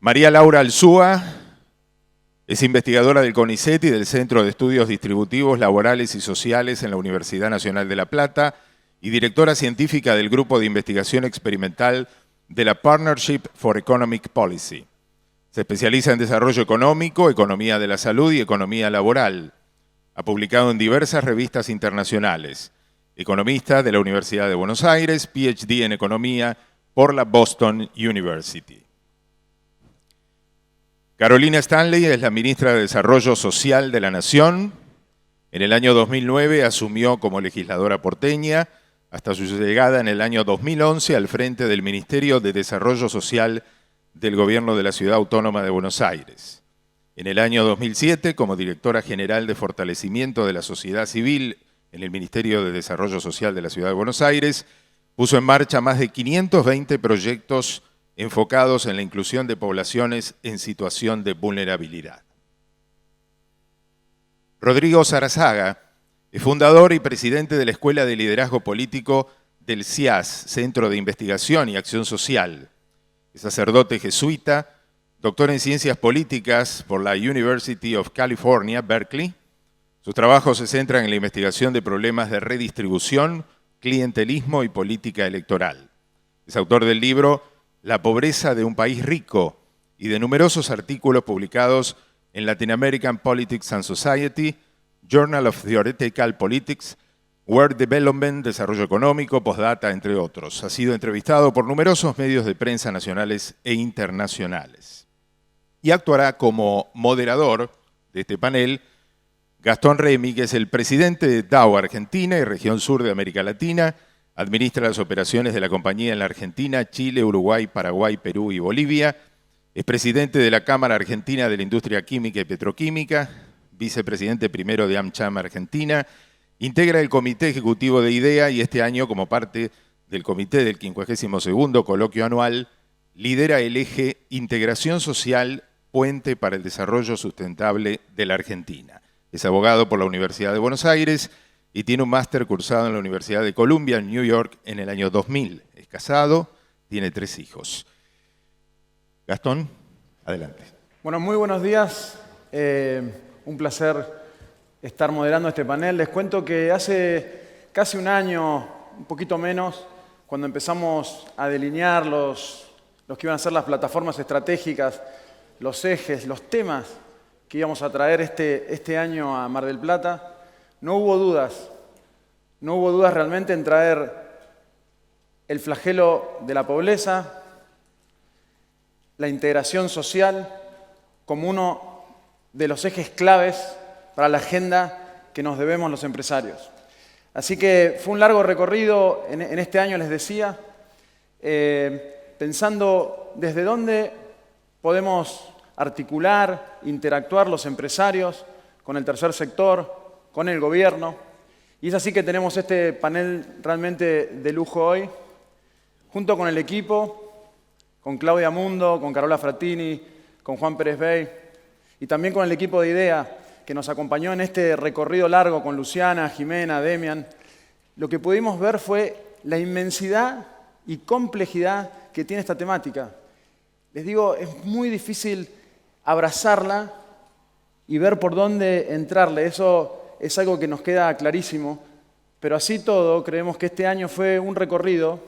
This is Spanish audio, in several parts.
María Laura Alzúa es investigadora del CONICET y del Centro de Estudios Distributivos, Laborales y Sociales en la Universidad Nacional de La Plata y directora científica del Grupo de Investigación Experimental de la Partnership for Economic Policy. Se especializa en desarrollo económico, economía de la salud y economía laboral. Ha publicado en diversas revistas internacionales. Economista de la Universidad de Buenos Aires, PhD en Economía por la Boston University. Carolina Stanley es la ministra de Desarrollo Social de la Nación. En el año 2009 asumió como legisladora porteña hasta su llegada en el año 2011 al frente del Ministerio de Desarrollo Social del Gobierno de la Ciudad Autónoma de Buenos Aires. En el año 2007, como directora general de Fortalecimiento de la Sociedad Civil en el Ministerio de Desarrollo Social de la Ciudad de Buenos Aires, puso en marcha más de 520 proyectos enfocados en la inclusión de poblaciones en situación de vulnerabilidad. Rodrigo Sarazaga es fundador y presidente de la Escuela de Liderazgo Político del CIAS, Centro de Investigación y Acción Social. Es sacerdote jesuita, doctor en Ciencias Políticas por la University of California, Berkeley. Sus trabajos se centran en la investigación de problemas de redistribución, clientelismo y política electoral. Es autor del libro La pobreza de un país rico y de numerosos artículos publicados en Latin American Politics and Society, Journal of Theoretical Politics, World Development, Desarrollo Económico, Postdata, entre otros. Ha sido entrevistado por numerosos medios de prensa nacionales e internacionales. Y actuará como moderador de este panel Gastón Remy, que es el presidente de DAO Argentina y Región Sur de América Latina. Administra las operaciones de la compañía en la Argentina, Chile, Uruguay, Paraguay, Perú y Bolivia. Es presidente de la Cámara Argentina de la Industria Química y Petroquímica, vicepresidente primero de AmCham Argentina. Integra el Comité Ejecutivo de IDEA y este año, como parte del comité del 52º Coloquio Anual, lidera el eje Integración Social, Puente para el Desarrollo Sustentable de la Argentina. Es abogado por la Universidad de Buenos Aires y tiene un máster cursado en la Universidad de Columbia, en New York, en el año 2000. Es casado, tiene 3 hijos. Gastón, adelante. Bueno, muy buenos días. Un placer estar moderando este panel. Les cuento que hace casi un año, un poquito menos, cuando empezamos a delinear los que iban a ser las plataformas estratégicas, los ejes, los temas que íbamos a traer este año a Mar del Plata, no hubo dudas realmente en traer el flagelo de la pobreza, la integración social, como uno de los ejes claves para la agenda que nos debemos los empresarios. Así que fue un largo recorrido en este año, les decía, pensando desde dónde podemos articular, interactuar los empresarios con el tercer sector, con el gobierno. Y es así que tenemos este panel realmente de lujo hoy, junto con el equipo, con Claudia Mundo, con Carola Frattini, con Juan Pérez Bey, y también con el equipo de IDEA, que nos acompañó en este recorrido largo con Luciana, Jimena, Demian. Lo que pudimos ver fue la inmensidad y complejidad que tiene esta temática. Les digo, es muy difícil abrazarla y ver por dónde entrarle. Eso es algo que nos queda clarísimo, pero así todo creemos que este año fue un recorrido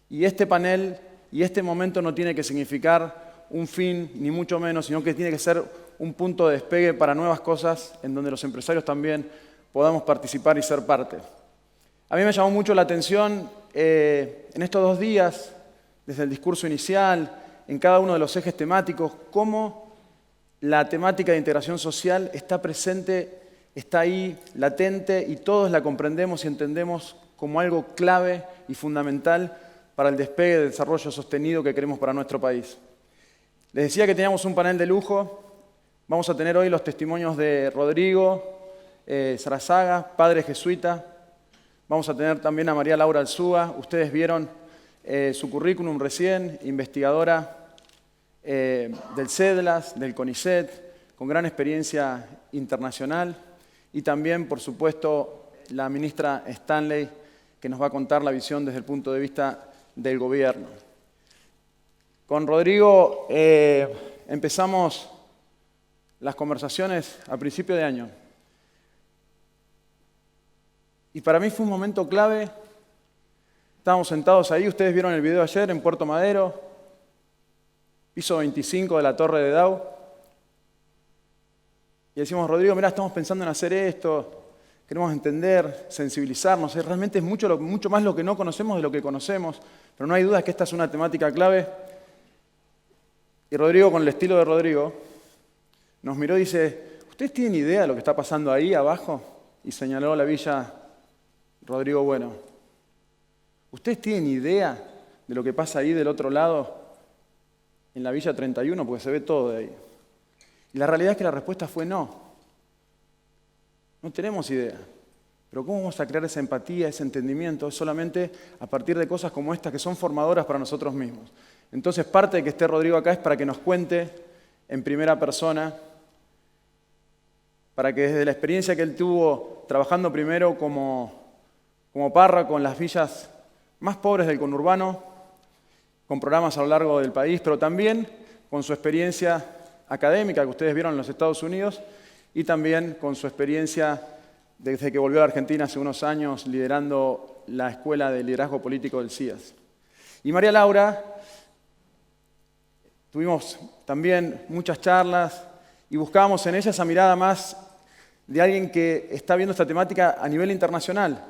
y este panel y este momento no tiene que significar un fin, ni mucho menos, sino que tiene que ser un punto de despegue para nuevas cosas en donde los empresarios también podamos participar y ser parte. A mí me llamó mucho la atención en estos 2 días, desde el discurso inicial, en cada uno de los ejes temáticos, cómo la temática de integración social está presente, está ahí, latente, y todos la comprendemos y entendemos como algo clave y fundamental para el despegue del desarrollo sostenido que queremos para nuestro país. Les decía que teníamos un panel de lujo. Vamos a tener hoy los testimonios de Rodrigo Sarazaga, padre jesuita. Vamos a tener también a María Laura Alzúa. Ustedes vieron su currículum recién, investigadora del CEDLAS, del CONICET, con gran experiencia internacional. Y también, por supuesto, la ministra Stanley, que nos va a contar la visión desde el punto de vista del gobierno. Con Rodrigo empezamos las conversaciones a principio de año. Y para mí fue un momento clave. Estábamos sentados ahí, ustedes vieron el video ayer en Puerto Madero, piso 25 de la Torre de Dau. Y decimos, Rodrigo, mirá, estamos pensando en hacer esto, queremos entender, sensibilizarnos. Realmente es mucho más lo que no conocemos de lo que conocemos, pero no hay duda que esta es una temática clave. Y Rodrigo, con el estilo de Rodrigo, nos miró y dice, ¿ustedes tienen idea de lo que está pasando ahí abajo? Y señaló la villa Rodrigo Bueno. ¿Ustedes tienen idea de lo que pasa ahí del otro lado, en la Villa 31? Porque se ve todo de ahí. Y la realidad es que la respuesta fue no. No tenemos idea. Pero ¿cómo vamos a crear esa empatía, ese entendimiento? Es solamente a partir de cosas como estas que son formadoras para nosotros mismos. Entonces, parte de que esté Rodrigo acá es para que nos cuente en primera persona, para que desde la experiencia que él tuvo trabajando primero como párroco en las villas más pobres del conurbano, con programas a lo largo del país, pero también con su experiencia académica que ustedes vieron en los Estados Unidos y también con su experiencia desde que volvió a la Argentina hace unos años liderando la Escuela de Liderazgo Político del CIAS. Y María Laura, tuvimos también muchas charlas y buscábamos en ella esa mirada más de alguien que está viendo esta temática a nivel internacional.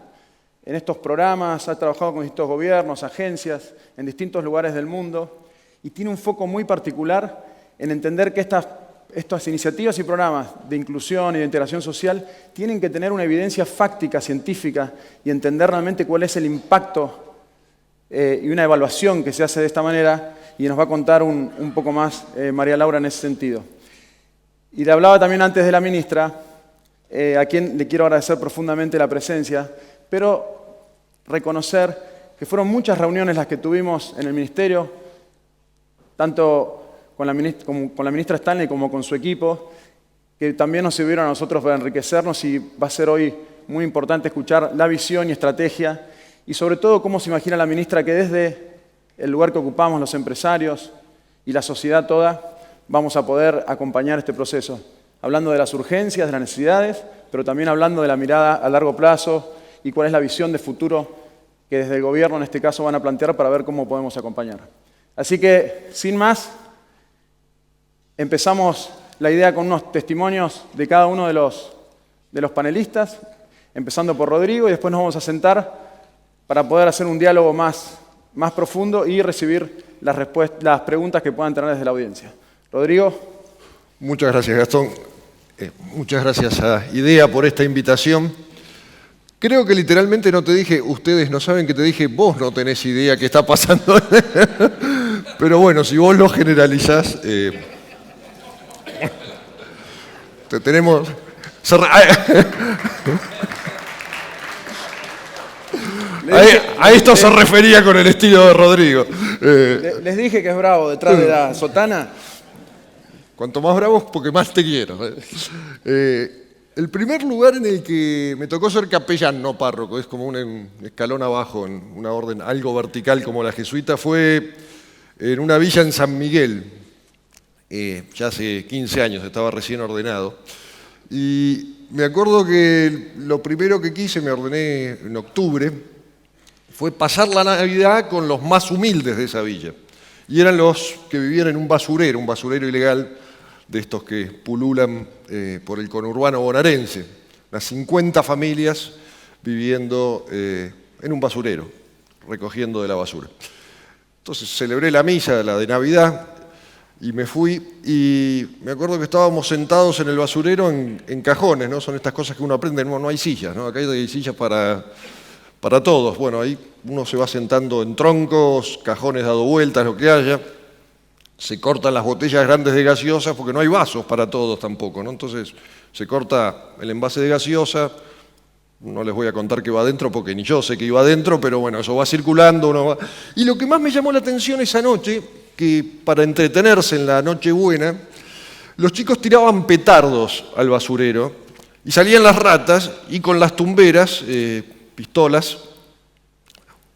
En estos programas ha trabajado con distintos gobiernos, agencias, en distintos lugares del mundo y tiene un foco muy particular en entender que estas iniciativas y programas de inclusión y de integración social tienen que tener una evidencia fáctica, científica y entender realmente cuál es el impacto y una evaluación que se hace de esta manera y nos va a contar un poco más María Laura en ese sentido. Y le hablaba también antes de la ministra, a quien le quiero agradecer profundamente la presencia, pero reconocer que fueron muchas reuniones las que tuvimos en el Ministerio, tanto con la ministra Stanley como con su equipo, que también nos sirvieron a nosotros para enriquecernos y va a ser hoy muy importante escuchar la visión y estrategia y sobre todo cómo se imagina la ministra que desde el lugar que ocupamos los empresarios y la sociedad toda vamos a poder acompañar este proceso, hablando de las urgencias, de las necesidades, pero también hablando de la mirada a largo plazo y cuál es la visión de futuro que desde el gobierno en este caso van a plantear para ver cómo podemos acompañar. Así que, sin más, empezamos la idea con unos testimonios de cada uno de los panelistas, empezando por Rodrigo, y después nos vamos a sentar para poder hacer un diálogo más profundo y recibir las preguntas que puedan tener desde la audiencia. Rodrigo. Muchas gracias, Gastón. Muchas gracias a IDEA por esta invitación. Creo que literalmente no te dije, ustedes no saben que te dije, vos no tenés idea qué está pasando. Pero bueno, si vos lo generalizás, te tenemos... A esto se refería con el estilo de Rodrigo. Les dije que es bravo detrás de la sotana. Cuanto más bravos, porque más te quiero. El primer lugar en el que me tocó ser capellán, no párroco, es como un escalón abajo, en una orden algo vertical como la jesuita, fue en una villa en San Miguel. Ya hace 15 años, estaba recién ordenado. Y me acuerdo que lo primero que quise, me ordené en octubre, fue pasar la Navidad con los más humildes de esa villa. Y eran los que vivían en un basurero ilegal, de estos que pululan por el conurbano bonaerense. Unas 50 familias viviendo en un basurero, recogiendo de la basura. Entonces celebré la misa, la de Navidad, y me fui, y me acuerdo que estábamos sentados en el basurero en cajones, ¿no? Son estas cosas que uno aprende, no hay sillas, ¿no? Acá hay sillas para todos. Bueno, ahí uno se va sentando en troncos, cajones dado vueltas, lo que haya. Se cortan las botellas grandes de gaseosa porque no hay vasos para todos tampoco, ¿no? Entonces se corta el envase de gaseosa, no les voy a contar qué va adentro porque ni yo sé qué iba adentro, pero bueno, eso va circulando, uno va... Y lo que más me llamó la atención esa noche, que para entretenerse en la Nochebuena, los chicos tiraban petardos al basurero y salían las ratas y con las tumberas, pistolas,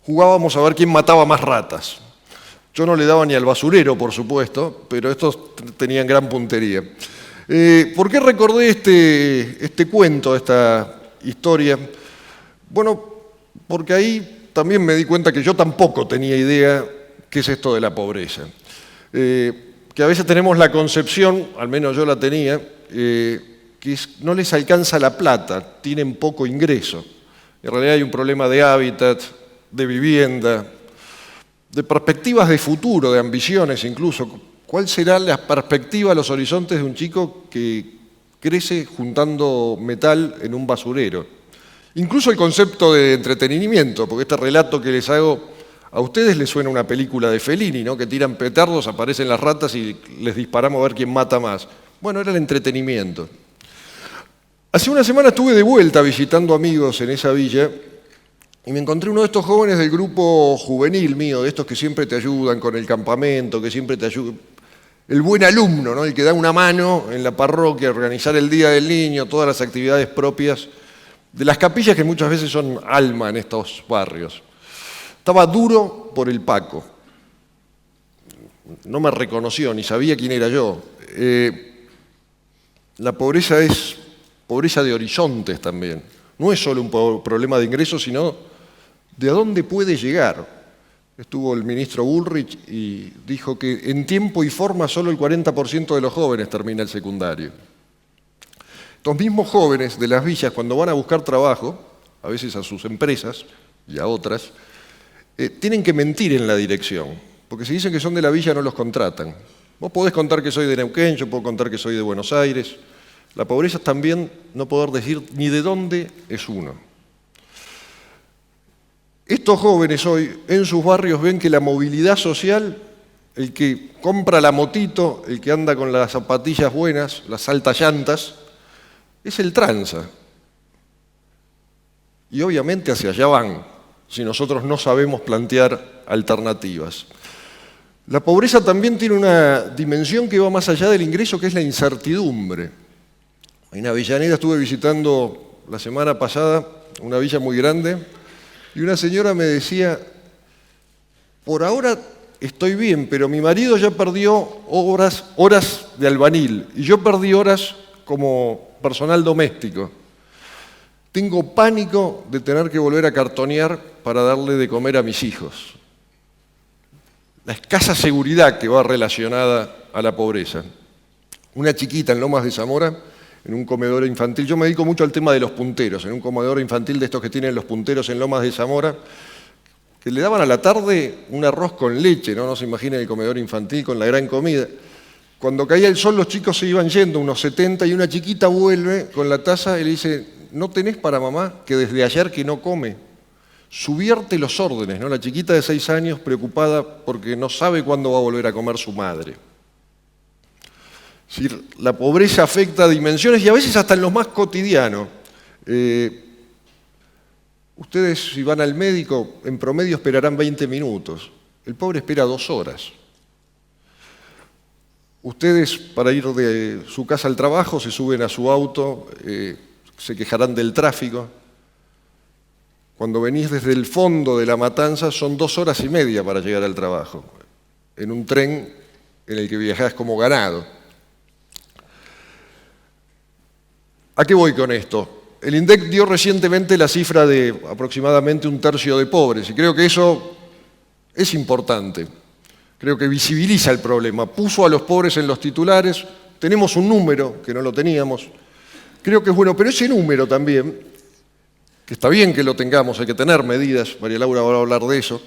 jugábamos a ver quién mataba más ratas. Yo no le daba ni al basurero, por supuesto, pero estos tenían gran puntería. ¿Por qué recordé este cuento, esta historia? Bueno, porque ahí también me di cuenta que yo tampoco tenía idea qué es esto de la pobreza. Que a veces tenemos la concepción, al menos yo la tenía, que no les alcanza la plata, tienen poco ingreso. En realidad hay un problema de hábitat, de vivienda, de perspectivas de futuro, de ambiciones incluso. ¿Cuál será la perspectiva, los horizontes de un chico que crece juntando metal en un basurero? Incluso el concepto de entretenimiento, porque este relato que les hago a ustedes les suena una película de Fellini, ¿no? Que tiran petardos, aparecen las ratas y les disparamos a ver quién mata más. Bueno, era el entretenimiento. Hace una semana estuve de vuelta visitando amigos en esa villa y me encontré uno de estos jóvenes del grupo juvenil mío, de estos que siempre te ayudan con el campamento, que siempre te ayudan. El buen alumno, ¿no? El que da una mano en la parroquia, organizar el Día del Niño, todas las actividades propias de las capillas que muchas veces son alma en estos barrios. Estaba duro por el Paco. No me reconoció, ni sabía quién era yo. La pobreza es pobreza de horizontes también. No es solo un problema de ingresos, sino de a dónde puede llegar. Estuvo el ministro Bullrich y dijo que en tiempo y forma solo el 40% de los jóvenes termina el secundario. Estos mismos jóvenes de las villas, cuando van a buscar trabajo, a veces a sus empresas y a otras, tienen que mentir en la dirección, porque si dicen que son de la villa no los contratan. Vos podés contar que soy de Neuquén, yo puedo contar que soy de Buenos Aires. La pobreza es también no poder decir ni de dónde es uno. Estos jóvenes hoy en sus barrios ven que la movilidad social, el que compra la motito, el que anda con las zapatillas buenas, las altas llantas, es el tranza. Y obviamente hacia allá van, si nosotros no sabemos plantear alternativas. La pobreza también tiene una dimensión que va más allá del ingreso, que es la incertidumbre. En Avellaneda estuve visitando la semana pasada una villa muy grande y una señora me decía, por ahora estoy bien, pero mi marido ya perdió horas de albanil y yo perdí horas como personal doméstico. Tengo pánico de tener que volver a cartonear para darle de comer a mis hijos. La escasa seguridad que va relacionada a la pobreza. Una chiquita en Lomas de Zamora, en un comedor infantil, yo me dedico mucho al tema de los punteros, en un comedor infantil de estos que tienen los punteros en Lomas de Zamora, que le daban a la tarde un arroz con leche, ¿no? No se imaginen el comedor infantil con la gran comida. Cuando caía el sol los chicos se iban yendo, unos 70, y una chiquita vuelve con la taza y le dice, ¿no tenés para mamá que desde ayer que no come? Subvierte los órdenes, ¿no? La chiquita de 6 años preocupada porque no sabe cuándo va a volver a comer su madre. Es decir, la pobreza afecta a dimensiones y a veces hasta en lo más cotidiano. Ustedes si van al médico, en promedio esperarán 20 minutos. El pobre espera 2 horas. Ustedes para ir de su casa al trabajo se suben a su auto, se quejarán del tráfico. Cuando venís desde el fondo de La Matanza son 2 horas y media para llegar al trabajo, en un tren en el que viajás como ganado. ¿A qué voy con esto? El INDEC dio recientemente la cifra de aproximadamente 1/3 de pobres, y creo que eso es importante. Creo que visibiliza el problema, puso a los pobres en los titulares, tenemos un número que no lo teníamos. Creo que es bueno, pero ese número también, que está bien que lo tengamos, hay que tener medidas, María Laura va a hablar de eso,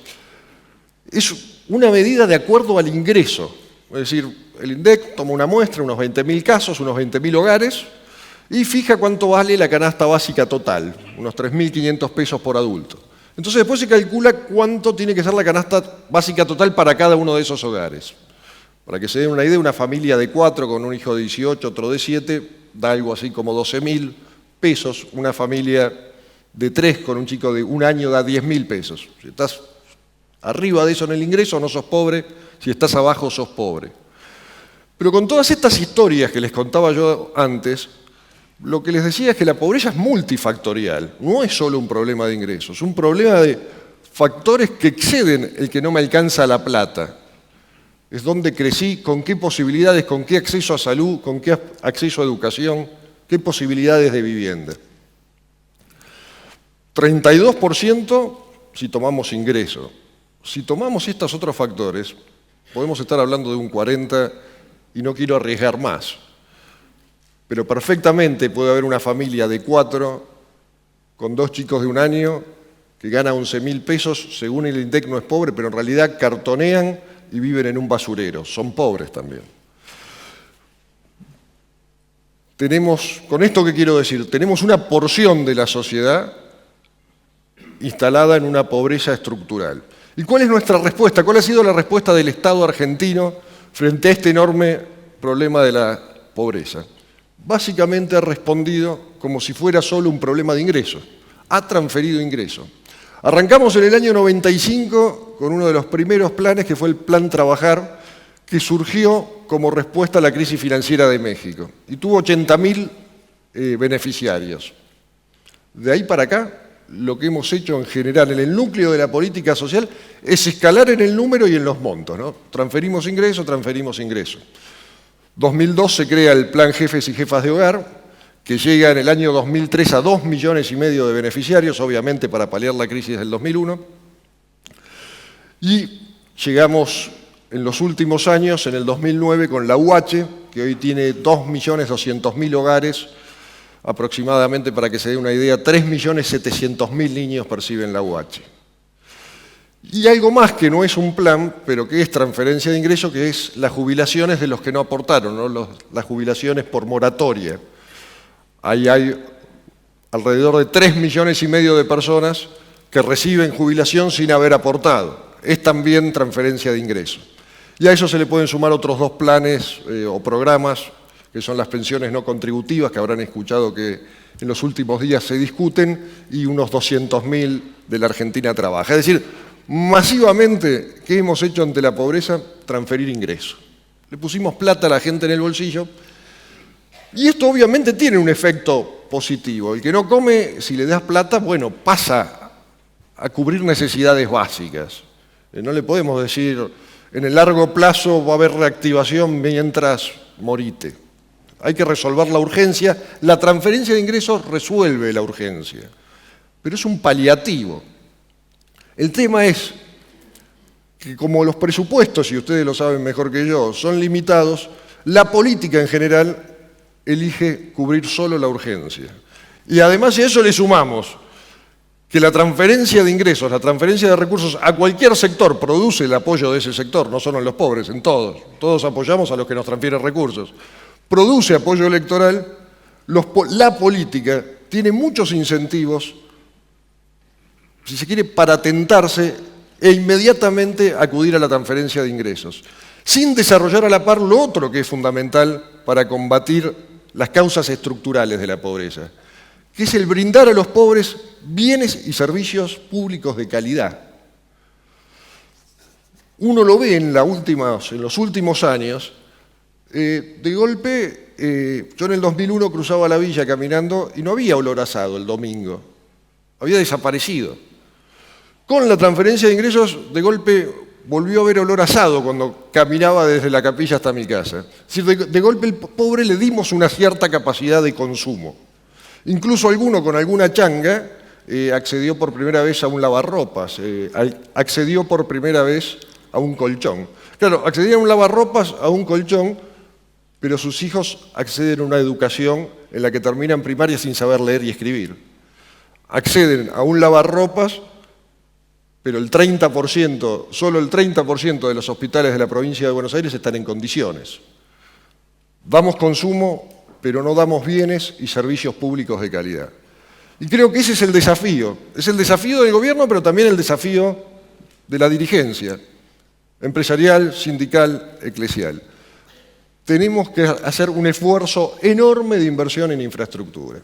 es una medida de acuerdo al ingreso. Es decir, el INDEC toma una muestra, unos 20.000 casos, unos 20.000 hogares, y fija cuánto vale la canasta básica total, unos 3.500 pesos por adulto. Entonces después se calcula cuánto tiene que ser la canasta básica total para cada uno de esos hogares. Para que se den una idea, una familia de 4 con un hijo de 18, otro de 7, da algo así como 12.000 pesos. Una familia de 3 con un chico de 1 año da 10.000 pesos. Si estás arriba de eso en el ingreso, no sos pobre. Si estás abajo, sos pobre. Pero con todas estas historias que les contaba yo antes, lo que les decía es que la pobreza es multifactorial. No es solo un problema de ingresos, es un problema de factores que exceden el que no me alcanza la plata. es dónde crecí, con qué posibilidades, con qué acceso a salud, con qué acceso a educación, qué posibilidades de vivienda. 32% si tomamos ingreso. Si tomamos estos otros factores, podemos estar hablando de un 40% y no quiero arriesgar más. Pero perfectamente puede haber una familia de 4 con 2 chicos de 1 año que gana 11.000 pesos, según el INDEC no es pobre, pero en realidad cartonean y viven en un basurero. Son pobres también. Con esto que quiero decir, tenemos una porción de la sociedad instalada en una pobreza estructural. ¿Y cuál es nuestra respuesta? ¿Cuál ha sido la respuesta del Estado argentino frente a este enorme problema de la pobreza? Básicamente ha respondido como si fuera solo un problema de ingresos. Ha transferido ingresos. Arrancamos en el año 95 con uno de los primeros planes, que fue el Plan Trabajar, que surgió como respuesta a la crisis financiera de México. Y tuvo 80.000 beneficiarios. De ahí para acá, lo que hemos hecho en general en el núcleo de la política social es escalar en el número y en los montos, ¿no? Transferimos ingresos, transferimos ingresos. 2002 se crea el Plan Jefes y Jefas de Hogar, que llega en el año 2003 a 2,5 millones de beneficiarios, obviamente para paliar la crisis del 2001. Y llegamos en los últimos años, en el 2009, con la UH, que hoy tiene 2.200.000 hogares, aproximadamente, para que se dé una idea, 3.700.000 niños perciben la UH. Y algo más que no es un plan, pero que es transferencia de ingresos, que es las jubilaciones de los que no aportaron, ¿no? Las jubilaciones por moratoria. Ahí hay alrededor de 3,5 millones de personas que reciben jubilación sin haber aportado. Es también transferencia de ingresos. Y a eso se le pueden sumar otros 2 planes o programas, que son las pensiones no contributivas, que habrán escuchado que en los últimos días se discuten, y unos 200.000 de la Argentina Trabaja. Es decir, masivamente, ¿qué hemos hecho ante la pobreza? Transferir ingresos. Le pusimos plata a la gente en el bolsillo, y esto obviamente tiene un efecto positivo. El que no come, si le das plata, bueno, pasa a cubrir necesidades básicas. No le podemos decir, en el largo plazo va a haber reactivación mientras morite. Hay que resolver la urgencia. La transferencia de ingresos resuelve la urgencia, pero es un paliativo. El tema es que como los presupuestos, y ustedes lo saben mejor que yo, son limitados, la política en general elige cubrir solo la urgencia. Y además a eso le sumamos que la transferencia de ingresos, la transferencia de recursos a cualquier sector produce el apoyo de ese sector, no solo en los pobres, en todos. Todos apoyamos a los que nos transfieren recursos. Produce apoyo electoral. La política tiene muchos incentivos, si se quiere, para tentarse e inmediatamente acudir a la transferencia de ingresos, sin desarrollar a la par lo otro que es fundamental para combatir las causas estructurales de la pobreza, que es el brindar a los pobres bienes y servicios públicos de calidad. Uno lo ve en los últimos años. De golpe, yo en el 2001 cruzaba la villa caminando y no había olor a asado el domingo, había desaparecido. Con la transferencia de ingresos, de golpe volvió a haber olor a asado cuando caminaba desde la capilla hasta mi casa. Es decir, de golpe al pobre le dimos una cierta capacidad de consumo. Incluso alguno con alguna changa accedió por primera vez a un lavarropas, accedió por primera vez a un colchón. Claro, accedían a un lavarropas, a un colchón, pero sus hijos acceden a una educación en la que terminan primaria sin saber leer y escribir. Acceden a un lavarropas, pero solo el 30% de los hospitales de la provincia de Buenos Aires están en condiciones. Damos consumo, pero no damos bienes y servicios públicos de calidad. Y creo que ese es el desafío. Es el desafío del gobierno, pero también el desafío de la dirigencia empresarial, sindical, eclesial. Tenemos que hacer un esfuerzo enorme de inversión en infraestructura.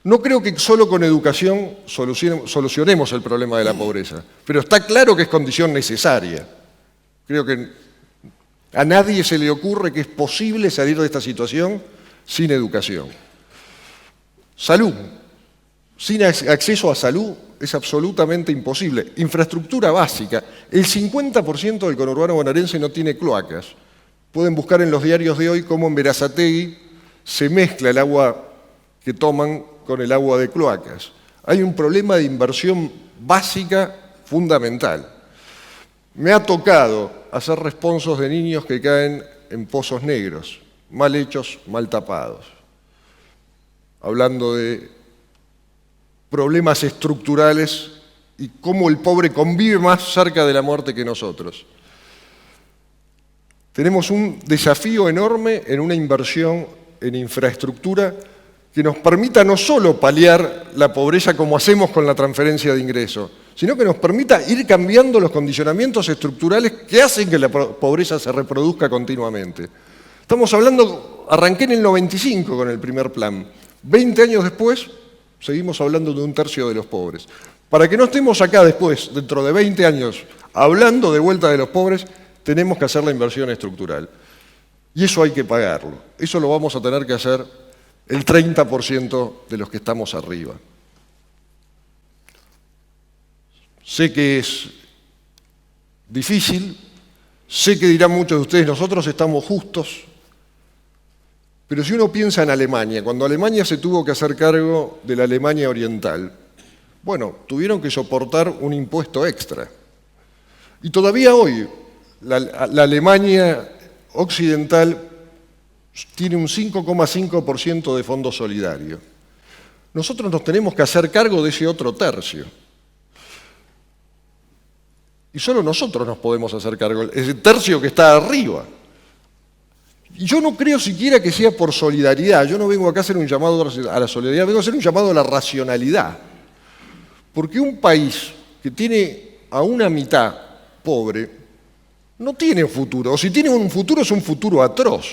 No creo que solo con educación solucionemos el problema de la pobreza, pero está claro que es condición necesaria. Creo que a nadie se le ocurre que es posible salir de esta situación sin educación. Salud. Sin acceso a salud es absolutamente imposible. Infraestructura básica. El 50% del conurbano bonaerense no tiene cloacas. Pueden buscar en los diarios de hoy cómo en Berazategui se mezcla el agua que toman con el agua de cloacas. Hay un problema de inversión básica fundamental. Me ha tocado hacer responsos de niños que caen en pozos negros, mal hechos, mal tapados. Hablando de problemas estructurales y cómo el pobre convive más cerca de la muerte que nosotros. Tenemos un desafío enorme en una inversión en infraestructura que nos permita no solo paliar la pobreza como hacemos con la transferencia de ingresos, sino que nos permita ir cambiando los condicionamientos estructurales que hacen que la pobreza se reproduzca continuamente. Estamos hablando, arranqué en el 95 con el primer plan. 20 años después, seguimos hablando de 1/3 de los pobres. Para que no estemos acá después, dentro de 20 años, hablando de vuelta de los pobres, tenemos que hacer la inversión estructural. Y eso hay que pagarlo. Eso lo vamos a tener que hacer el 30% de los que estamos arriba. Sé que es difícil, sé que dirán muchos de ustedes, nosotros estamos justos, pero si uno piensa en Alemania, cuando Alemania se tuvo que hacer cargo de la Alemania Oriental, bueno, tuvieron que soportar un impuesto extra. Y todavía hoy, la Alemania Occidental tiene un 5,5% de fondo solidario. Nosotros nos tenemos que hacer cargo de ese otro tercio. Y solo nosotros nos podemos hacer cargo, ese tercio que está arriba. Y yo no creo siquiera que sea por solidaridad. Yo no vengo acá a hacer un llamado a la solidaridad, vengo a hacer un llamado a la racionalidad. Porque un país que tiene a una mitad pobre no tiene futuro. O si tiene un futuro, es un futuro atroz.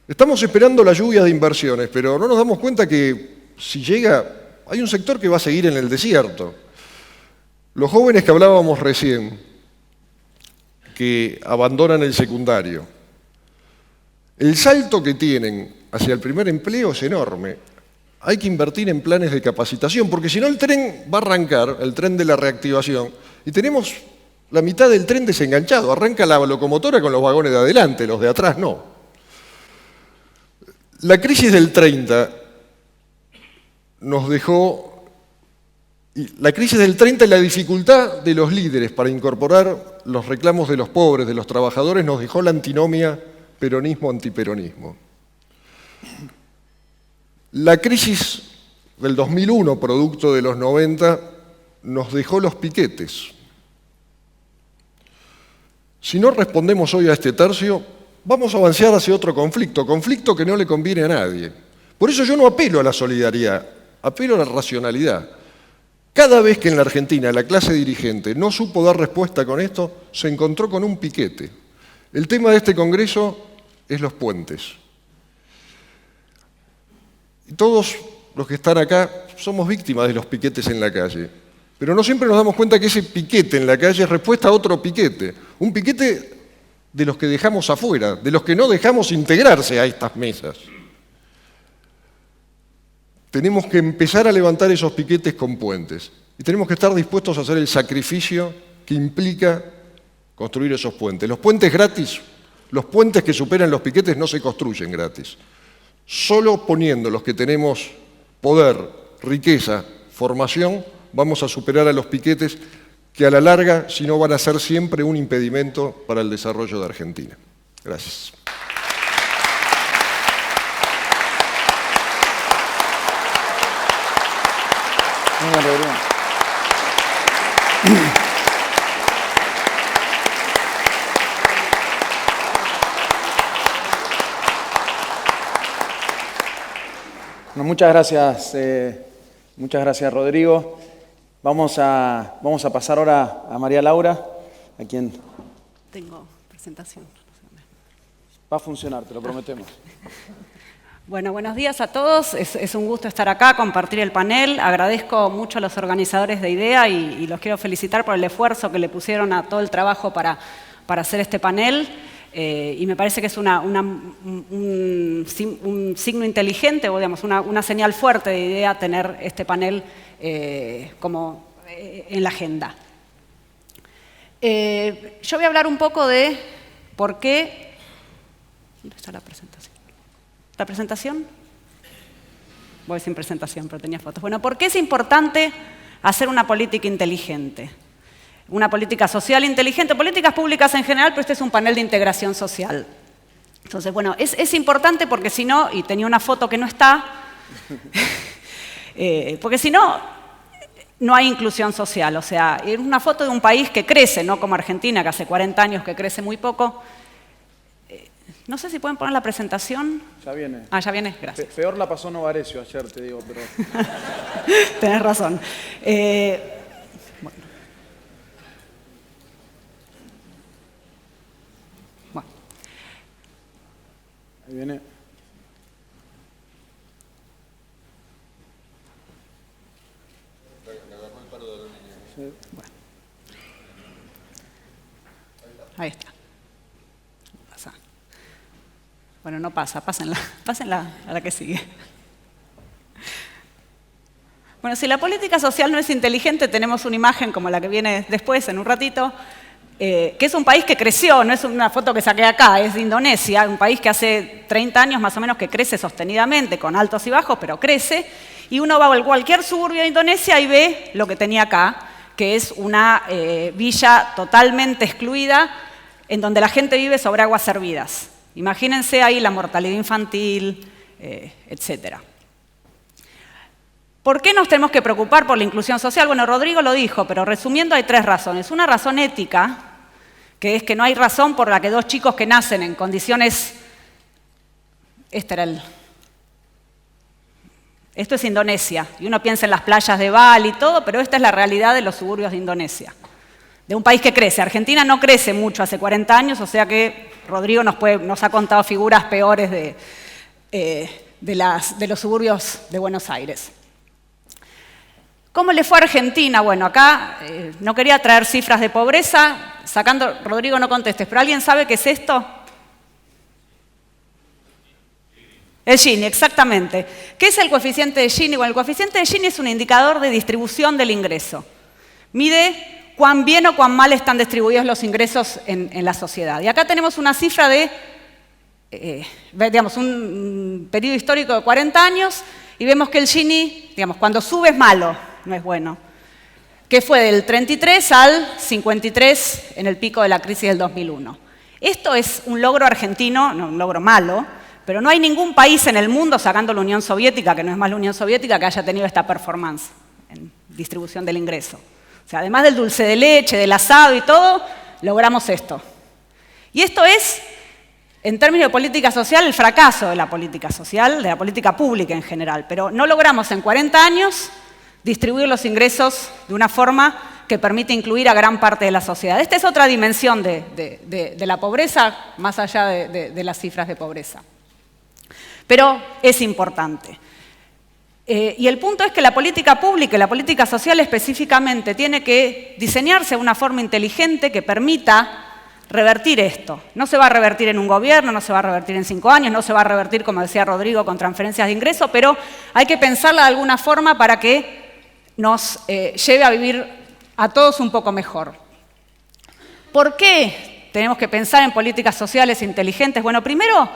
Estamos esperando la lluvia de inversiones, pero no nos damos cuenta que si llega, hay un sector que va a seguir en el desierto. Los jóvenes que hablábamos recién, que abandonan el secundario, el salto que tienen hacia el primer empleo es enorme. Hay que invertir en planes de capacitación, porque si no el tren va a arrancar, el tren de la reactivación, y tenemos la mitad del tren desenganchado. Arranca la locomotora con los vagones de adelante, los de atrás no. La crisis del 30 nos dejó... La crisis del 30 y la dificultad de los líderes para incorporar los reclamos de los pobres, de los trabajadores, nos dejó la antinomia peronismo-antiperonismo. La crisis del 2001, producto de los 90, nos dejó los piquetes. Si no respondemos hoy a este tercio, vamos a avanzar hacia otro conflicto que no le conviene a nadie. Por eso yo no apelo a la solidaridad, apelo a la racionalidad. Cada vez que en la Argentina la clase dirigente no supo dar respuesta con esto, se encontró con un piquete. El tema de este Congreso es los puentes. Y todos los que están acá somos víctimas de los piquetes en la calle. Pero no siempre nos damos cuenta que ese piquete en la calle es respuesta a otro piquete. Un piquete de los que dejamos afuera, de los que no dejamos integrarse a estas mesas. Tenemos que empezar a levantar esos piquetes con puentes. Y tenemos que estar dispuestos a hacer el sacrificio que implica construir esos puentes. Los puentes gratis, los puentes que superan los piquetes no se construyen gratis. Solo poniendo los que tenemos poder, riqueza, formación, vamos a superar a los piquetes que a la larga, si no, van a ser siempre un impedimento para el desarrollo de Argentina. Gracias. Muy bien, Rodrigo. Bueno, muchas gracias, Rodrigo. Vamos a pasar ahora a María Laura, a quien... Tengo presentación. Va a funcionar, te lo prometemos. Bueno, buenos días a todos. Es un gusto estar acá, compartir el panel. Agradezco mucho a los organizadores de IDEA y los quiero felicitar por el esfuerzo que le pusieron a todo el trabajo para hacer este panel. y me parece que es un signo inteligente, o digamos, una señal fuerte de idea tener este panel como en la agenda. Yo voy a hablar un poco de por qué... ¿Dónde está la presentación? ¿La presentación? Voy sin presentación, pero tenía fotos. Bueno, ¿por qué es importante hacer una política inteligente? Una política social inteligente, políticas públicas en general, pero este es un panel de integración social. Entonces, bueno, es importante porque si no, y tenía una foto que no está, porque si no, no hay inclusión social. O sea, es una foto de un país que crece, no como Argentina, que hace 40 años que crece muy poco. No sé si pueden poner la presentación. Ya viene. Ah, ya viene, gracias. Peor la pasó Novarecio ayer, te digo, pero... Tenés razón. Bueno. Ahí viene. Bueno. Ahí está. Pasa. Bueno, no pasa, pásenla a la que sigue. Bueno, si la política social no es inteligente, tenemos una imagen como la que viene después, en un ratito, que es un país que creció, no es una foto que saqué acá, es de Indonesia, un país que hace 30 años más o menos que crece sostenidamente, con altos y bajos, pero crece, y uno va a cualquier suburbio de Indonesia y ve lo que tenía acá, que es una villa totalmente excluida, en donde la gente vive sobre aguas servidas. Imagínense ahí la mortalidad infantil, etcétera. ¿Por qué nos tenemos que preocupar por la inclusión social? Bueno, Rodrigo lo dijo, pero resumiendo hay 3 razones. Una razón ética, que es que no hay razón por la que 2 chicos que nacen en condiciones... Esto es Indonesia, y uno piensa en las playas de Bali y todo, pero esta es la realidad de los suburbios de Indonesia. De un país que crece. Argentina no crece mucho hace 40 años, o sea que Rodrigo nos ha contado figuras peores de los suburbios de Buenos Aires. ¿Cómo le fue a Argentina? Bueno, acá no quería traer cifras de pobreza, Rodrigo no contestes, pero ¿alguien sabe qué es esto? El Gini, exactamente. ¿Qué es el coeficiente de Gini? Bueno, el coeficiente de Gini es un indicador de distribución del ingreso. Mide cuán bien o cuán mal están distribuidos los ingresos en la sociedad. Y acá tenemos una cifra de, digamos, un periodo histórico de 40 años y vemos que el Gini, digamos, cuando sube es malo, no es bueno. Que fue del 33 al 53 en el pico de la crisis del 2001. Esto es un logro argentino, no un logro malo, pero no hay ningún país en el mundo, sacando la Unión Soviética, que no es más la Unión Soviética, que haya tenido esta performance en distribución del ingreso. O sea, además del dulce de leche, del asado y todo, logramos esto. Y esto es, en términos de política social, el fracaso de la política social, de la política pública en general. Pero no logramos en 40 años distribuir los ingresos de una forma que permite incluir a gran parte de la sociedad. Esta es otra dimensión de la pobreza, más allá de las cifras de pobreza. Pero es importante. Y el punto es que la política pública y la política social específicamente tiene que diseñarse de una forma inteligente que permita revertir esto. No se va a revertir en un gobierno, no se va a revertir en 5 años, no se va a revertir, como decía Rodrigo, con transferencias de ingreso, pero hay que pensarla de alguna forma para que nos lleve a vivir a todos un poco mejor. ¿Por qué tenemos que pensar en políticas sociales inteligentes? Bueno, primero,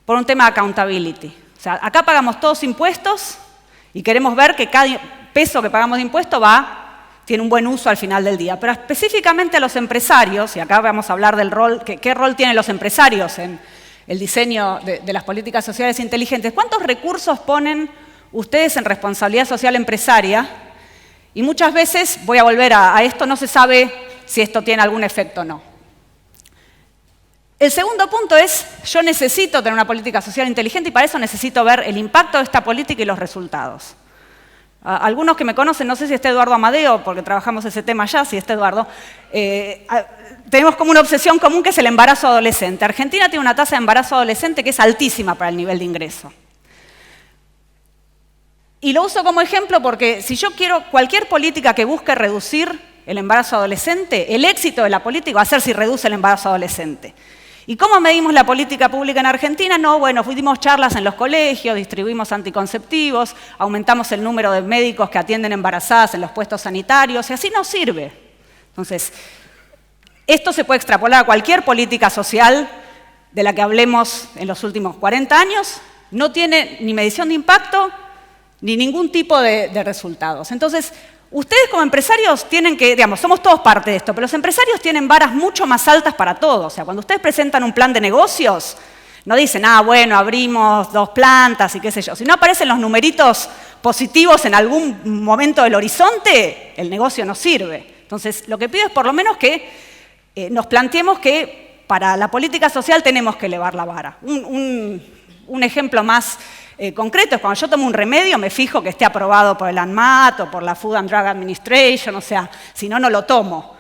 por un tema de accountability. O sea, acá pagamos todos impuestos y queremos ver que cada peso que pagamos de impuesto tiene un buen uso al final del día. Pero específicamente a los empresarios, y acá vamos a hablar del rol, qué rol tienen los empresarios en el diseño de las políticas sociales inteligentes. ¿Cuántos recursos ponen ustedes en responsabilidad social empresaria? Y muchas veces, voy a volver a esto, no se sabe si esto tiene algún efecto o no. El segundo punto es, yo necesito tener una política social inteligente y para eso necesito ver el impacto de esta política y los resultados. Algunos que me conocen, no sé si está Eduardo Amadeo, porque trabajamos ese tema ya, si está Eduardo, tenemos como una obsesión común que es el embarazo adolescente. Argentina tiene una tasa de embarazo adolescente que es altísima para el nivel de ingreso. Y lo uso como ejemplo porque si yo quiero cualquier política que busque reducir el embarazo adolescente, el éxito de la política va a ser si reduce el embarazo adolescente. ¿Y cómo medimos la política pública en Argentina? No, bueno, dimos charlas en los colegios, distribuimos anticonceptivos, aumentamos el número de médicos que atienden embarazadas en los puestos sanitarios, y así no sirve. Entonces, esto se puede extrapolar a cualquier política social de la que hablemos en los últimos 40 años, no tiene ni medición de impacto ni ningún tipo de resultados. Entonces, ustedes como empresarios tienen que, digamos, somos todos parte de esto, pero los empresarios tienen varas mucho más altas para todo. O sea, cuando ustedes presentan un plan de negocios, no dicen, bueno, abrimos 2 plantas y qué sé yo. Si no aparecen los numeritos positivos en algún momento del horizonte, el negocio no sirve. Entonces, lo que pido es por lo menos que nos planteemos que para la política social tenemos que elevar la vara. Un ejemplo más concreto es cuando yo tomo un remedio, me fijo que esté aprobado por el ANMAT o por la Food and Drug Administration, o sea, si no, no lo tomo.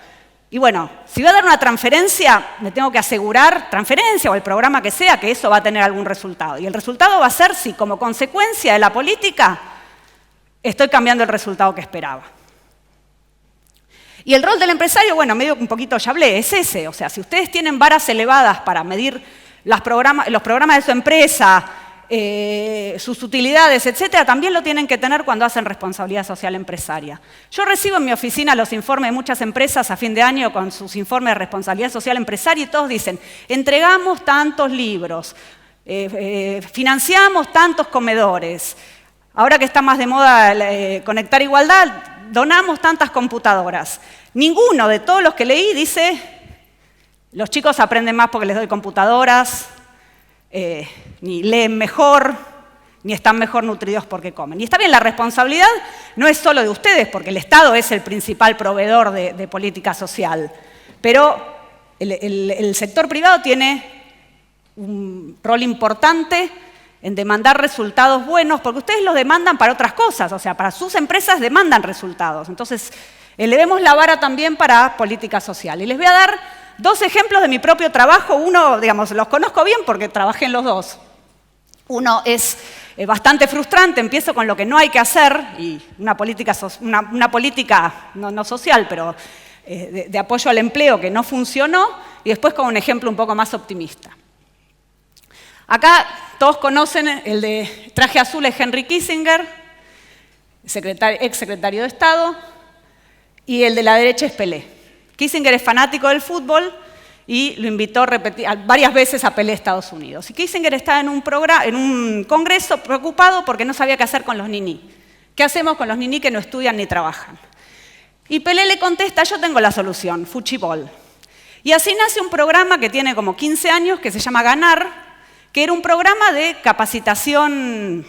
Y bueno, si voy a dar una transferencia, me tengo que asegurar, transferencia o el programa que sea, que eso va a tener algún resultado. Y el resultado va a ser si como consecuencia de la política estoy cambiando el resultado que esperaba. Y el rol del empresario, bueno, medio un poquito ya hablé, es ese. O sea, si ustedes tienen varas elevadas para medir los programas de su empresa, sus utilidades, etcétera, también lo tienen que tener cuando hacen responsabilidad social empresaria. Yo recibo en mi oficina los informes de muchas empresas a fin de año con sus informes de responsabilidad social empresaria y todos dicen, entregamos tantos libros, financiamos tantos comedores, ahora que está más de moda conectar igualdad, donamos tantas computadoras. Ninguno de todos los que leí dice, los chicos aprenden más porque les doy computadoras, ni leen mejor, ni están mejor nutridos porque comen. Y está bien, la responsabilidad no es solo de ustedes, porque el Estado es el principal proveedor de política social, pero el sector privado tiene un rol importante en demandar resultados buenos, porque ustedes los demandan para otras cosas, o sea, para sus empresas demandan resultados. Entonces, elevemos la vara también para política social. Y les voy a dar 2 ejemplos de mi propio trabajo. Uno, digamos, los conozco bien porque trabajé en los 2. Uno es bastante frustrante, empiezo con lo que no hay que hacer, y una política no social, pero de apoyo al empleo que no funcionó, y después con un ejemplo un poco más optimista. Acá todos conocen el de traje azul es Henry Kissinger, ex secretario de Estado, y el de la derecha es Pelé. Kissinger es fanático del fútbol y lo invitó varias veces a Pelé a Estados Unidos. Y Kissinger estaba en un congreso preocupado porque no sabía qué hacer con los niní. ¿Qué hacemos con los niní que no estudian ni trabajan? Y Pelé le contesta, yo tengo la solución, Fuchibol. Y así nace un programa que tiene como 15 años que se llama Ganar, que era un programa de capacitación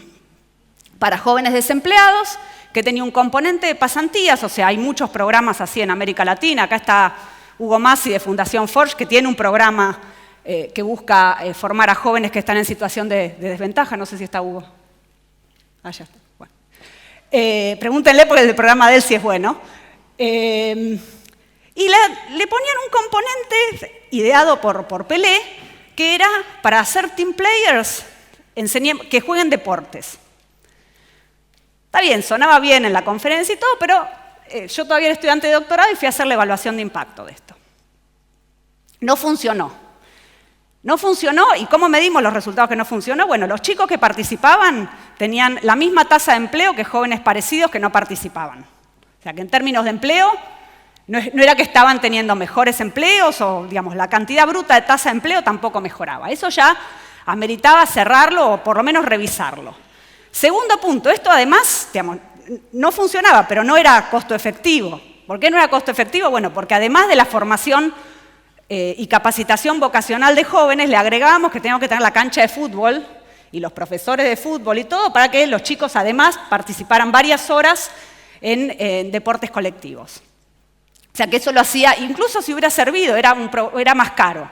para jóvenes desempleados, que tenía un componente de pasantías, o sea, hay muchos programas así en América Latina. Acá está Hugo Masi de Fundación Forge, que tiene un programa que busca formar a jóvenes que están en situación de desventaja. No sé si está Hugo. Ah, ya está. Bueno. Pregúntenle porque el programa de él sí es bueno. Y le ponían un componente ideado por Pelé, que era para hacer team players, que jueguen deportes. Está bien, sonaba bien en la conferencia y todo, pero yo todavía era estudiante de doctorado y fui a hacer la evaluación de impacto de esto. No funcionó. No funcionó, ¿y cómo medimos los resultados que no funcionó? Bueno, los chicos que participaban tenían la misma tasa de empleo que jóvenes parecidos que no participaban. O sea, que en términos de empleo, no era que estaban teniendo mejores empleos o, digamos, la cantidad bruta de tasa de empleo tampoco mejoraba. Eso ya ameritaba cerrarlo o por lo menos revisarlo. Segundo punto, esto además, digamos, no funcionaba, pero no era costo efectivo. ¿Por qué no era costo efectivo? Bueno, porque además de la formación y capacitación vocacional de jóvenes, le agregábamos que teníamos que tener la cancha de fútbol y los profesores de fútbol y todo para que los chicos además participaran varias horas en deportes colectivos. O sea que eso lo hacía, incluso si hubiera servido, era más caro.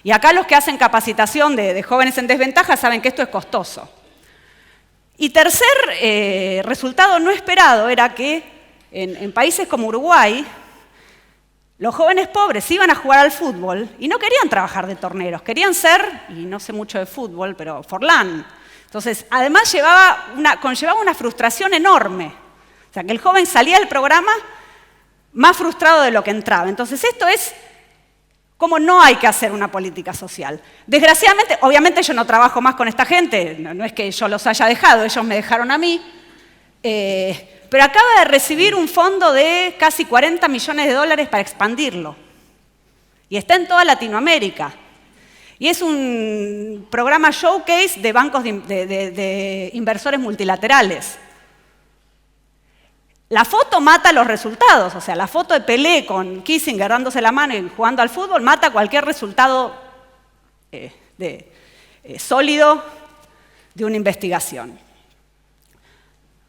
Y acá los que hacen capacitación de jóvenes en desventaja saben que esto es costoso. Y tercer resultado no esperado era que en países como Uruguay, los jóvenes pobres iban a jugar al fútbol y no querían trabajar de torneros, querían ser, y no sé mucho de fútbol, pero forlán. Entonces, además conllevaba una frustración enorme. O sea, que el joven salía del programa más frustrado de lo que entraba. Entonces, esto es cómo no hay que hacer una política social. Desgraciadamente, obviamente yo no trabajo más con esta gente, no es que yo los haya dejado, ellos me dejaron a mí, pero acaba de recibir un fondo de casi 40 millones de dólares para expandirlo. Y está en toda Latinoamérica. Y es un programa showcase de bancos de inversores multilaterales. La foto mata los resultados, o sea, la foto de Pelé con Kissinger dándose la mano y jugando al fútbol mata cualquier resultado sólido de una investigación.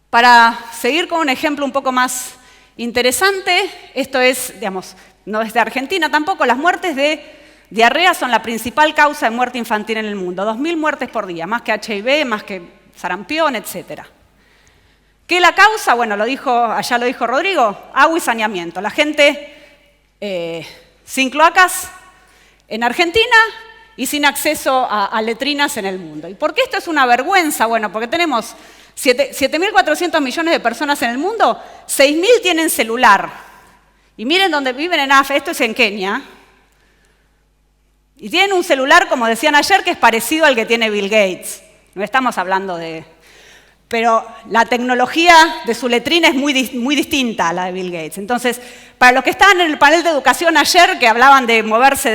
Para seguir con un ejemplo un poco más interesante, esto es, digamos, no es de Argentina tampoco, las muertes de diarrea son la principal causa de muerte infantil en el mundo, 2.000 muertes por día, más que HIV, más que sarampión, etcétera. ¿Qué es la causa? Bueno, allá lo dijo Rodrigo, agua y saneamiento. La gente sin cloacas en Argentina y sin acceso a letrinas en el mundo. ¿Y por qué esto es una vergüenza? Bueno, porque tenemos 7.400 millones de personas en el mundo, 6.000 tienen celular. Y miren dónde viven en África, esto es en Kenia. Y tienen un celular, como decían ayer, que es parecido al que tiene Bill Gates. No estamos hablando de... Pero la tecnología de su letrina es muy distinta a la de Bill Gates. Entonces, para los que estaban en el panel de educación ayer, que hablaban de moverse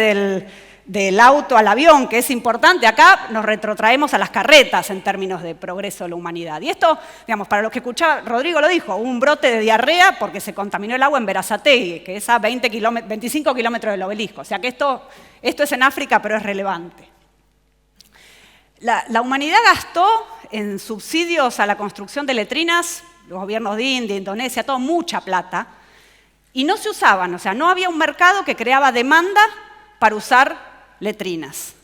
del auto al avión, que es importante, acá nos retrotraemos a las carretas en términos de progreso de la humanidad. Y esto, digamos, para los que escuchaban, Rodrigo lo dijo, hubo un brote de diarrea porque se contaminó el agua en Berazategui, que es a 25 kilómetros del obelisco. O sea que esto es en África, pero es relevante. La humanidad gastó en subsidios a la construcción de letrinas, los gobiernos de India, Indonesia, todo, mucha plata, y no se usaban, o sea, no había un mercado que creaba demanda para usar letrinas.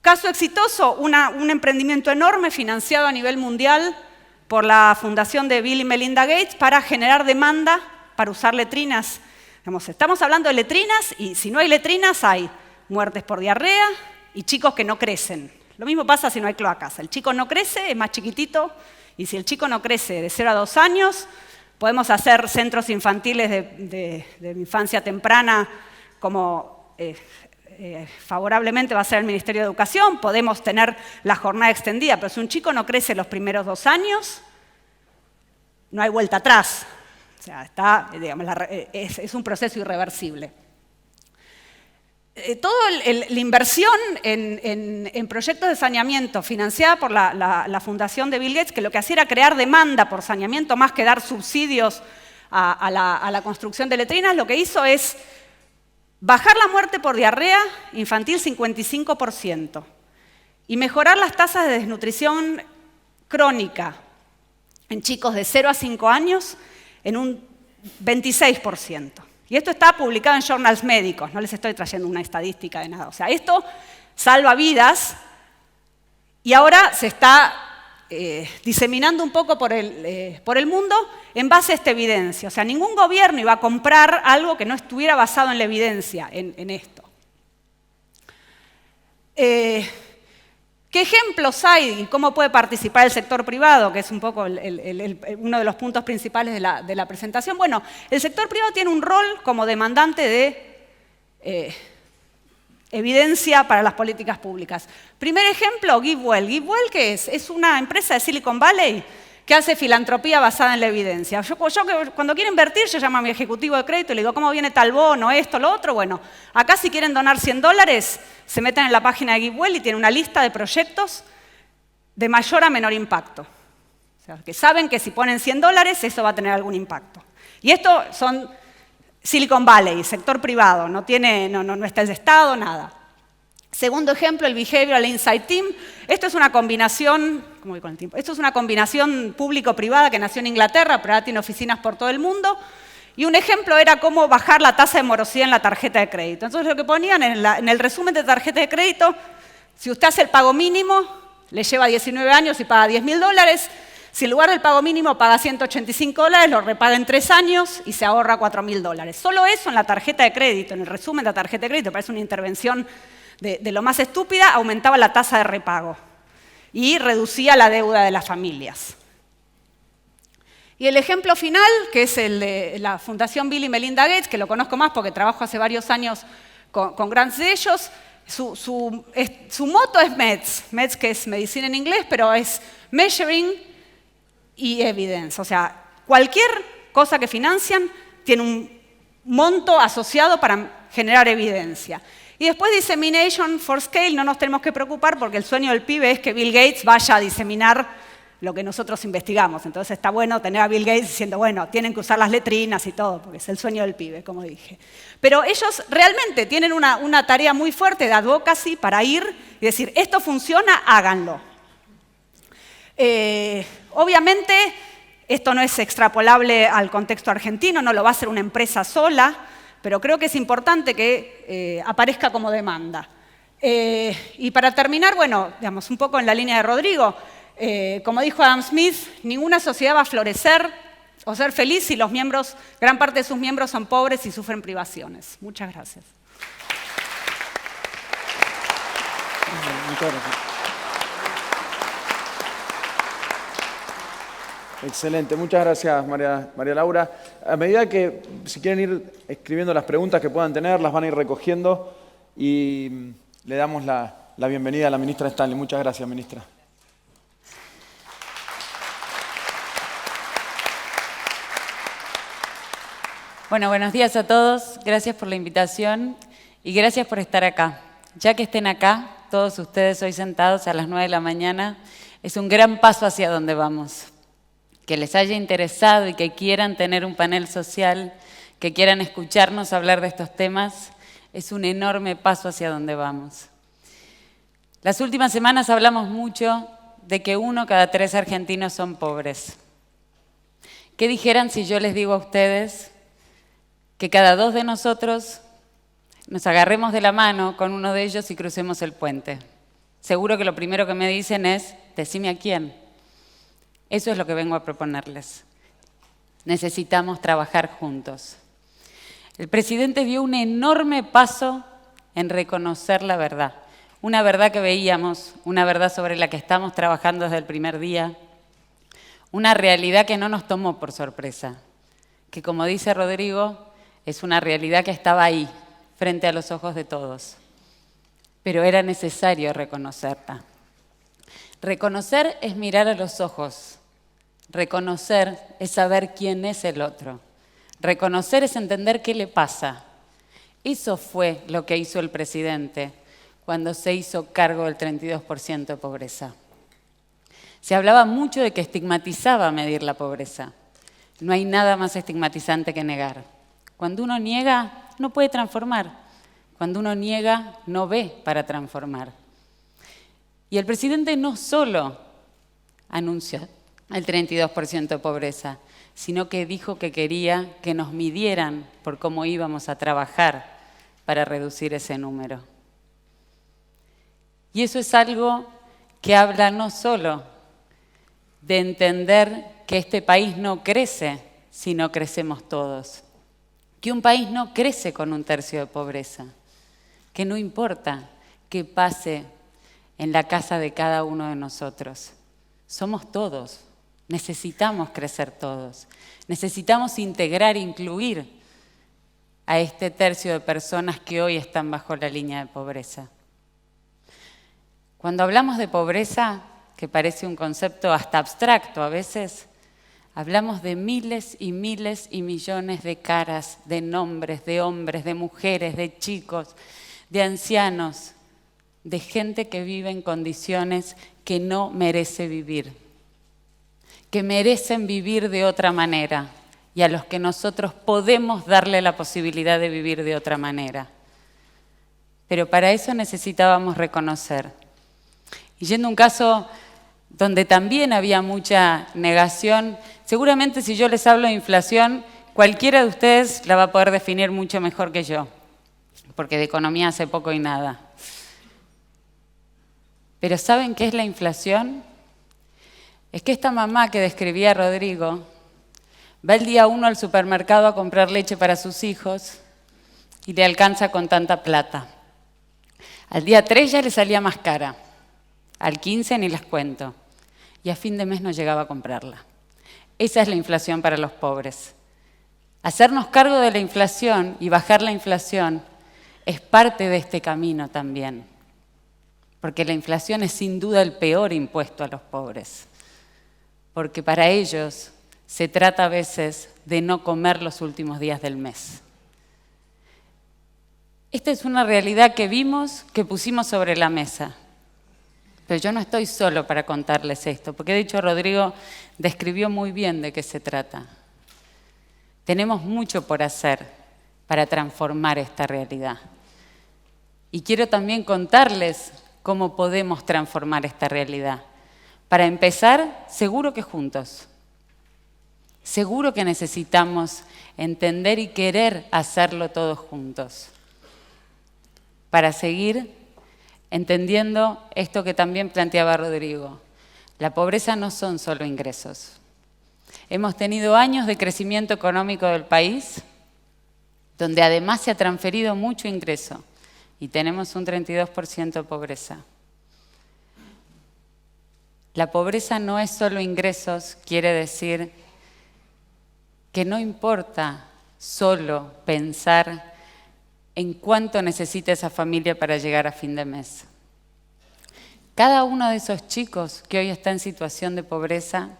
Caso exitoso, un emprendimiento enorme financiado a nivel mundial por la fundación de Bill y Melinda Gates para generar demanda para usar letrinas. Digamos, estamos hablando de letrinas y si no hay letrinas hay muertes por diarrea y chicos que no crecen. Lo mismo pasa si no hay cloacas. El chico no crece, es más chiquitito, y si el chico no crece de 0 a 2 años, podemos hacer centros infantiles de infancia temprana como favorablemente va a ser el Ministerio de Educación, podemos tener la jornada extendida, pero si un chico no crece los primeros 2 años, no hay vuelta atrás. O sea, es un proceso irreversible. Toda la inversión en proyectos de saneamiento financiada por la fundación de Bill Gates, que lo que hacía era crear demanda por saneamiento más que dar subsidios a la construcción de letrinas, lo que hizo es bajar la muerte por diarrea infantil 55% y mejorar las tasas de desnutrición crónica en chicos de 0 a 5 años en un 26%. Y esto está publicado en journals médicos, no les estoy trayendo una estadística de nada. O sea, esto salva vidas y ahora se está diseminando un poco por el mundo en base a esta evidencia. O sea, ningún gobierno iba a comprar algo que no estuviera basado en la evidencia, en esto. ¿Qué ejemplos hay y cómo puede participar el sector privado? Que es un poco uno de los puntos principales de la presentación. Bueno, el sector privado tiene un rol como demandante de evidencia para las políticas públicas. Primer ejemplo, GiveWell. ¿GiveWell qué es? Es una empresa de Silicon Valley que hace filantropía basada en la evidencia. Yo cuando quiero invertir, yo llamo a mi ejecutivo de crédito y le digo, ¿cómo viene tal bono, esto, lo otro? Bueno, acá si quieren donar $100, se meten en la página de GiveWell y tienen una lista de proyectos de mayor a menor impacto. O sea, que saben que si ponen $100, eso va a tener algún impacto. Y esto son Silicon Valley, sector privado, no está el Estado, nada. Segundo ejemplo, el Behavioral Insight Team. Esto es una combinación, ¿cómo voy con el tiempo? Esto es una combinación público-privada que nació en Inglaterra, pero ahora tiene oficinas por todo el mundo. Y un ejemplo era cómo bajar la tasa de morosidad en la tarjeta de crédito. Entonces lo que ponían en el resumen de tarjeta de crédito, si usted hace el pago mínimo, le lleva 19 años y paga $10.000. Si en lugar del pago mínimo paga $185, lo repaga en 3 años y se ahorra $4.000. Solo eso en la tarjeta de crédito, en el resumen de la tarjeta de crédito, parece una intervención de lo más estúpida, aumentaba la tasa de repago y reducía la deuda de las familias. Y el ejemplo final, que es el de la Fundación Bill y Melinda Gates, que lo conozco más porque trabajo hace varios años con grants de ellos, su moto es MEDS, que es medicina en inglés, pero es Measuring y Evidence. O sea, cualquier cosa que financian tiene un monto asociado para generar evidencia. Y después Dissemination for Scale, no nos tenemos que preocupar porque el sueño del pibe es que Bill Gates vaya a diseminar lo que nosotros investigamos. Entonces está bueno tener a Bill Gates diciendo, bueno, tienen que usar las letrinas y todo, porque es el sueño del pibe, como dije. Pero ellos realmente tienen una tarea muy fuerte de advocacy para ir y decir, esto funciona, háganlo. Obviamente, esto no es extrapolable al contexto argentino, no lo va a hacer una empresa sola, pero creo que es importante que aparezca como demanda. Y para terminar, bueno, digamos, un poco en la línea de Rodrigo, como dijo Adam Smith, ninguna sociedad va a florecer o ser feliz si los miembros, gran parte de sus miembros son pobres y sufren privaciones. Muchas gracias. Muchas gracias. Excelente, muchas gracias María Laura. A medida que, si quieren ir escribiendo las preguntas que puedan tener, las van a ir recogiendo y le damos la bienvenida a la ministra Stanley. Muchas gracias, ministra. Bueno, buenos días a todos. Gracias por la invitación y gracias por estar acá. Ya que estén acá, todos ustedes hoy sentados a las 9 de la mañana, es un gran paso hacia donde vamos. Que les haya interesado y que quieran tener un panel social, que quieran escucharnos hablar de estos temas, es un enorme paso hacia donde vamos. Las últimas semanas hablamos mucho de que 1 cada 3 argentinos son pobres. ¿Qué dijeran si yo les digo a ustedes que cada 2 de nosotros nos agarremos de la mano con uno de ellos y crucemos el puente? Seguro que lo primero que me dicen es, decime a quién. Eso es lo que vengo a proponerles. Necesitamos trabajar juntos. El presidente dio un enorme paso en reconocer la verdad. Una verdad que veíamos, una verdad sobre la que estamos trabajando desde el primer día, una realidad que no nos tomó por sorpresa, que como dice Rodrigo, es una realidad que estaba ahí, frente a los ojos de todos. Pero era necesario reconocerla. Reconocer es mirar a los ojos. Reconocer es saber quién es el otro. Reconocer es entender qué le pasa. Eso fue lo que hizo el presidente cuando se hizo cargo del 32% de pobreza. Se hablaba mucho de que estigmatizaba medir la pobreza. No hay nada más estigmatizante que negar. Cuando uno niega, no puede transformar. Cuando uno niega, no ve para transformar. Y el presidente no solo anunció el 32% de pobreza, sino que dijo que quería que nos midieran por cómo íbamos a trabajar para reducir ese número. Y eso es algo que habla no solo de entender que este país no crece si no crecemos todos, que un país no crece con 1/3 de pobreza, que no importa qué pase en la casa de cada uno de nosotros. Somos todos, necesitamos crecer todos, necesitamos integrar, incluir a este 1/3 de personas que hoy están bajo la línea de pobreza. Cuando hablamos de pobreza, que parece un concepto hasta abstracto a veces, hablamos de miles y miles y millones de caras, de nombres, de hombres, de mujeres, de chicos, de ancianos, de gente que vive en condiciones que no merece vivir, que merecen vivir de otra manera y a los que nosotros podemos darle la posibilidad de vivir de otra manera. Pero para eso necesitábamos reconocer. Y yendo a un caso donde también había mucha negación, seguramente si yo les hablo de inflación, cualquiera de ustedes la va a poder definir mucho mejor que yo, porque de economía hace poco y nada. Pero ¿saben qué es la inflación? Es que esta mamá que describía Rodrigo va el día 1 al supermercado a comprar leche para sus hijos y le alcanza con tanta plata. Al día 3 ya le salía más cara, al 15 ni les cuento, y a fin de mes no llegaba a comprarla. Esa es la inflación para los pobres. Hacernos cargo de la inflación y bajar la inflación es parte de este camino también, porque la inflación es sin duda el peor impuesto a los pobres, porque para ellos se trata a veces de no comer los últimos días del mes. Esta es una realidad que vimos, que pusimos sobre la mesa. Pero yo no estoy solo para contarles esto, porque de hecho Rodrigo describió muy bien de qué se trata. Tenemos mucho por hacer para transformar esta realidad. Y quiero también contarles cómo podemos transformar esta realidad. Para empezar, seguro que juntos. Seguro que necesitamos entender y querer hacerlo todos juntos. Para seguir entendiendo esto que también planteaba Rodrigo. La pobreza no son solo ingresos. Hemos tenido años de crecimiento económico del país, donde además se ha transferido mucho ingreso y tenemos un 32% de pobreza. La pobreza no es solo ingresos, quiere decir que no importa solo pensar en cuánto necesita esa familia para llegar a fin de mes. Cada uno de esos chicos que hoy está en situación de pobreza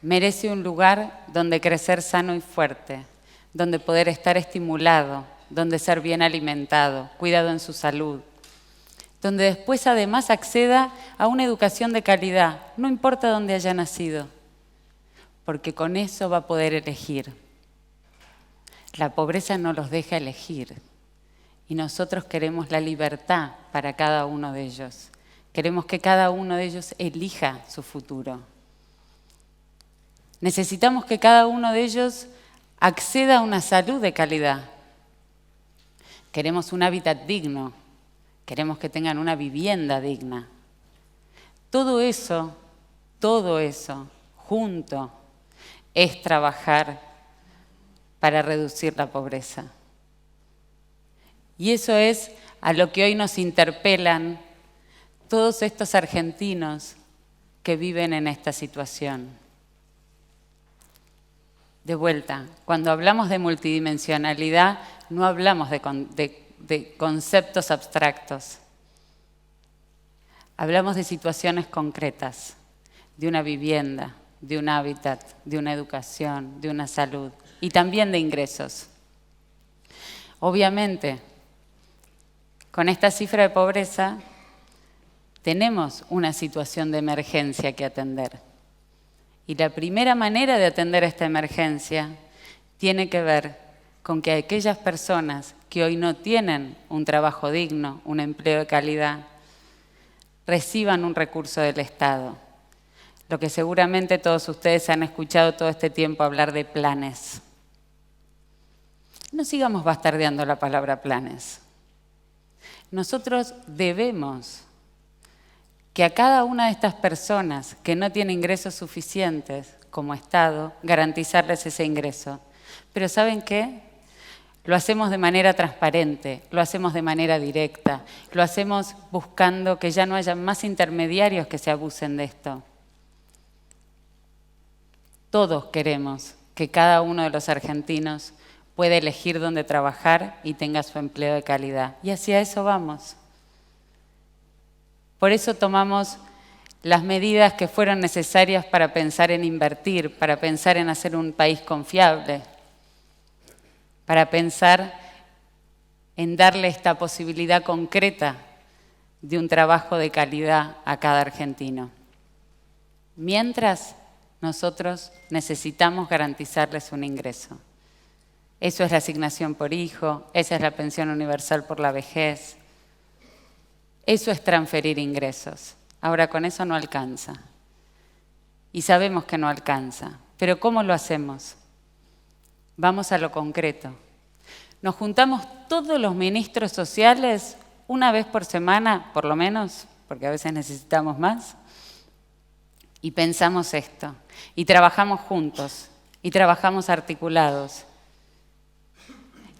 merece un lugar donde crecer sano y fuerte, donde poder estar estimulado, donde ser bien alimentado, cuidado en su salud, donde después además acceda a una educación de calidad, no importa dónde haya nacido, porque con eso va a poder elegir. La pobreza no los deja elegir y nosotros queremos la libertad para cada uno de ellos. Queremos que cada uno de ellos elija su futuro. Necesitamos que cada uno de ellos acceda a una salud de calidad. Queremos un hábitat digno, queremos que tengan una vivienda digna. Todo eso, junto, es trabajar para reducir la pobreza. Y eso es a lo que hoy nos interpelan todos estos argentinos que viven en esta situación. De vuelta, cuando hablamos de multidimensionalidad, no hablamos de conceptos abstractos. Hablamos de situaciones concretas, de una vivienda, de un hábitat, de una educación, de una salud y también de ingresos. Obviamente, con esta cifra de pobreza, tenemos una situación de emergencia que atender. Y la primera manera de atender esta emergencia tiene que ver con que aquellas personas que hoy no tienen un trabajo digno, un empleo de calidad, reciban un recurso del Estado. Lo que seguramente todos ustedes han escuchado todo este tiempo hablar de planes. No sigamos bastardeando la palabra planes. Nosotros debemos que a cada una de estas personas que no tiene ingresos suficientes como Estado, garantizarles ese ingreso. Pero ¿saben qué? Lo hacemos de manera transparente, lo hacemos de manera directa, lo hacemos buscando que ya no haya más intermediarios que se abusen de esto. Todos queremos que cada uno de los argentinos pueda elegir dónde trabajar y tenga su empleo de calidad. Y hacia eso vamos. Por eso tomamos las medidas que fueron necesarias para pensar en invertir, para pensar en hacer un país confiable, para pensar en darle esta posibilidad concreta de un trabajo de calidad a cada argentino. Mientras, nosotros necesitamos garantizarles un ingreso. Eso es la asignación por hijo, esa es la pensión universal por la vejez. Eso es transferir ingresos. Ahora, con eso no alcanza. Y sabemos que no alcanza. Pero ¿cómo lo hacemos? Vamos a lo concreto. Nos juntamos todos los ministros sociales una vez por semana, por lo menos, porque a veces necesitamos más, y pensamos esto. Y trabajamos juntos. Y trabajamos articulados.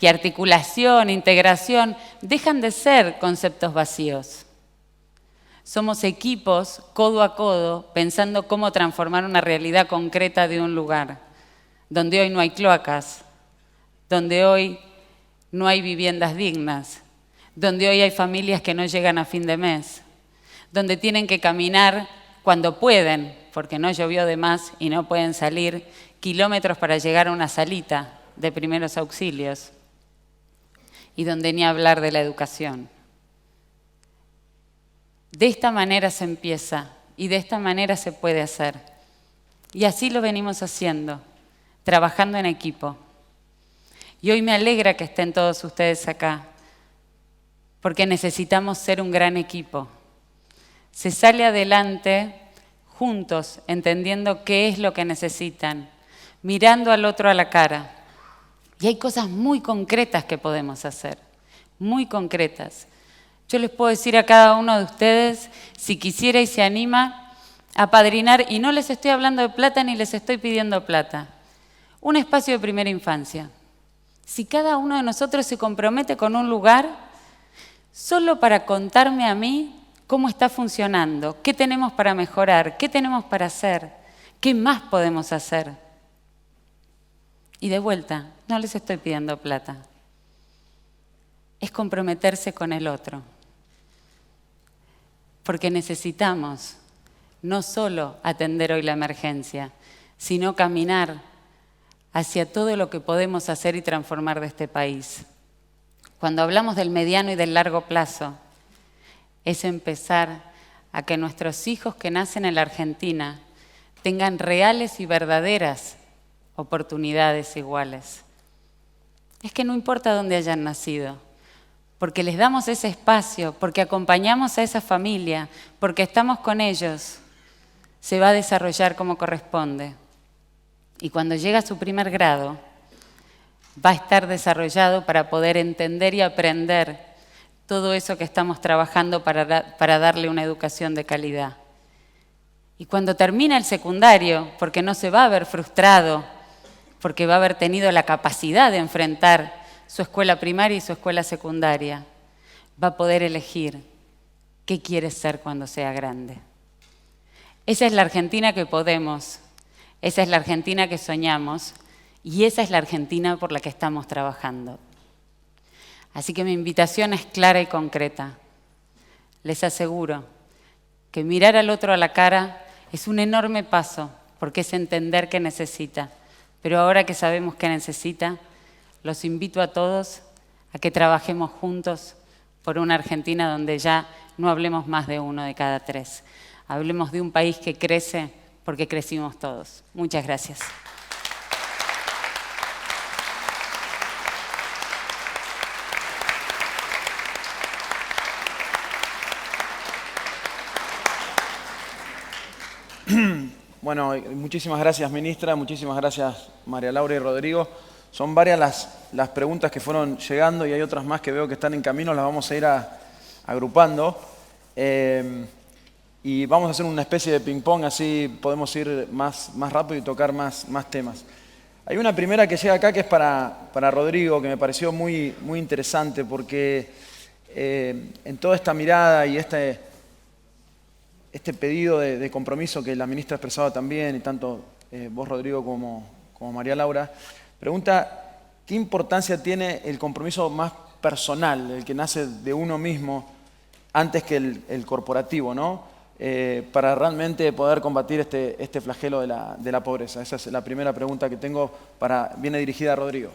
Y articulación, integración, dejan de ser conceptos vacíos. Somos equipos codo a codo pensando cómo transformar una realidad concreta de un lugar, donde hoy no hay cloacas, donde hoy no hay viviendas dignas, donde hoy hay familias que no llegan a fin de mes, donde tienen que caminar cuando pueden, porque no llovió de más y no pueden salir, kilómetros para llegar a una salita de primeros auxilios, y donde ni hablar de la educación. De esta manera se empieza y de esta manera se puede hacer. Y así lo venimos haciendo, trabajando en equipo. Y hoy me alegra que estén todos ustedes acá, porque necesitamos ser un gran equipo. Se sale adelante juntos, entendiendo qué es lo que necesitan, mirando al otro a la cara. Y hay cosas muy concretas que podemos hacer, muy concretas. Yo les puedo decir a cada uno de ustedes, si quisiera y se anima, a padrinar, y no les estoy hablando de plata ni les estoy pidiendo plata, un espacio de primera infancia. Si cada uno de nosotros se compromete con un lugar, solo para contarme a mí cómo está funcionando, qué tenemos para mejorar, qué tenemos para hacer, qué más podemos hacer. Y de vuelta, no les estoy pidiendo plata. Es comprometerse con el otro. Porque necesitamos no solo atender hoy la emergencia, sino caminar hacia todo lo que podemos hacer y transformar de este país. Cuando hablamos del mediano y del largo plazo, es empezar a que nuestros hijos que nacen en la Argentina tengan reales y verdaderas oportunidades iguales. Es que no importa dónde hayan nacido, porque les damos ese espacio, porque acompañamos a esa familia, porque estamos con ellos, se va a desarrollar como corresponde. Y cuando llega a su primer grado, va a estar desarrollado para poder entender y aprender todo eso que estamos trabajando para darle una educación de calidad. Y cuando termina el secundario, porque no se va a ver frustrado, porque va a haber tenido la capacidad de enfrentar su escuela primaria y su escuela secundaria, va a poder elegir qué quiere ser cuando sea grande. Esa es la Argentina que podemos, esa es la Argentina que soñamos y esa es la Argentina por la que estamos trabajando. Así que mi invitación es clara y concreta. Les aseguro que mirar al otro a la cara es un enorme paso, porque es entender qué necesita. Pero ahora que sabemos qué necesita, los invito a todos a que trabajemos juntos por una Argentina donde ya no hablemos más de 1 de cada 3. Hablemos de un país que crece porque crecimos todos. Muchas gracias. Bueno, muchísimas gracias, ministra, muchísimas gracias, María Laura y Rodrigo. Son varias las preguntas que fueron llegando y hay otras más que veo que están en camino, las vamos a ir agrupando. Y vamos a hacer una especie de ping-pong, así podemos ir más rápido y tocar más temas. Hay una primera que llega acá que es para Rodrigo, que me pareció muy interesante, porque en toda esta mirada y este pedido de compromiso que la ministra ha expresado también, y tanto vos, Rodrigo, como María Laura, pregunta qué importancia tiene el compromiso más personal, el que nace de uno mismo, antes que el corporativo, ¿no? Para realmente poder combatir este flagelo de la pobreza. Esa es la primera pregunta que tengo, viene dirigida a Rodrigo.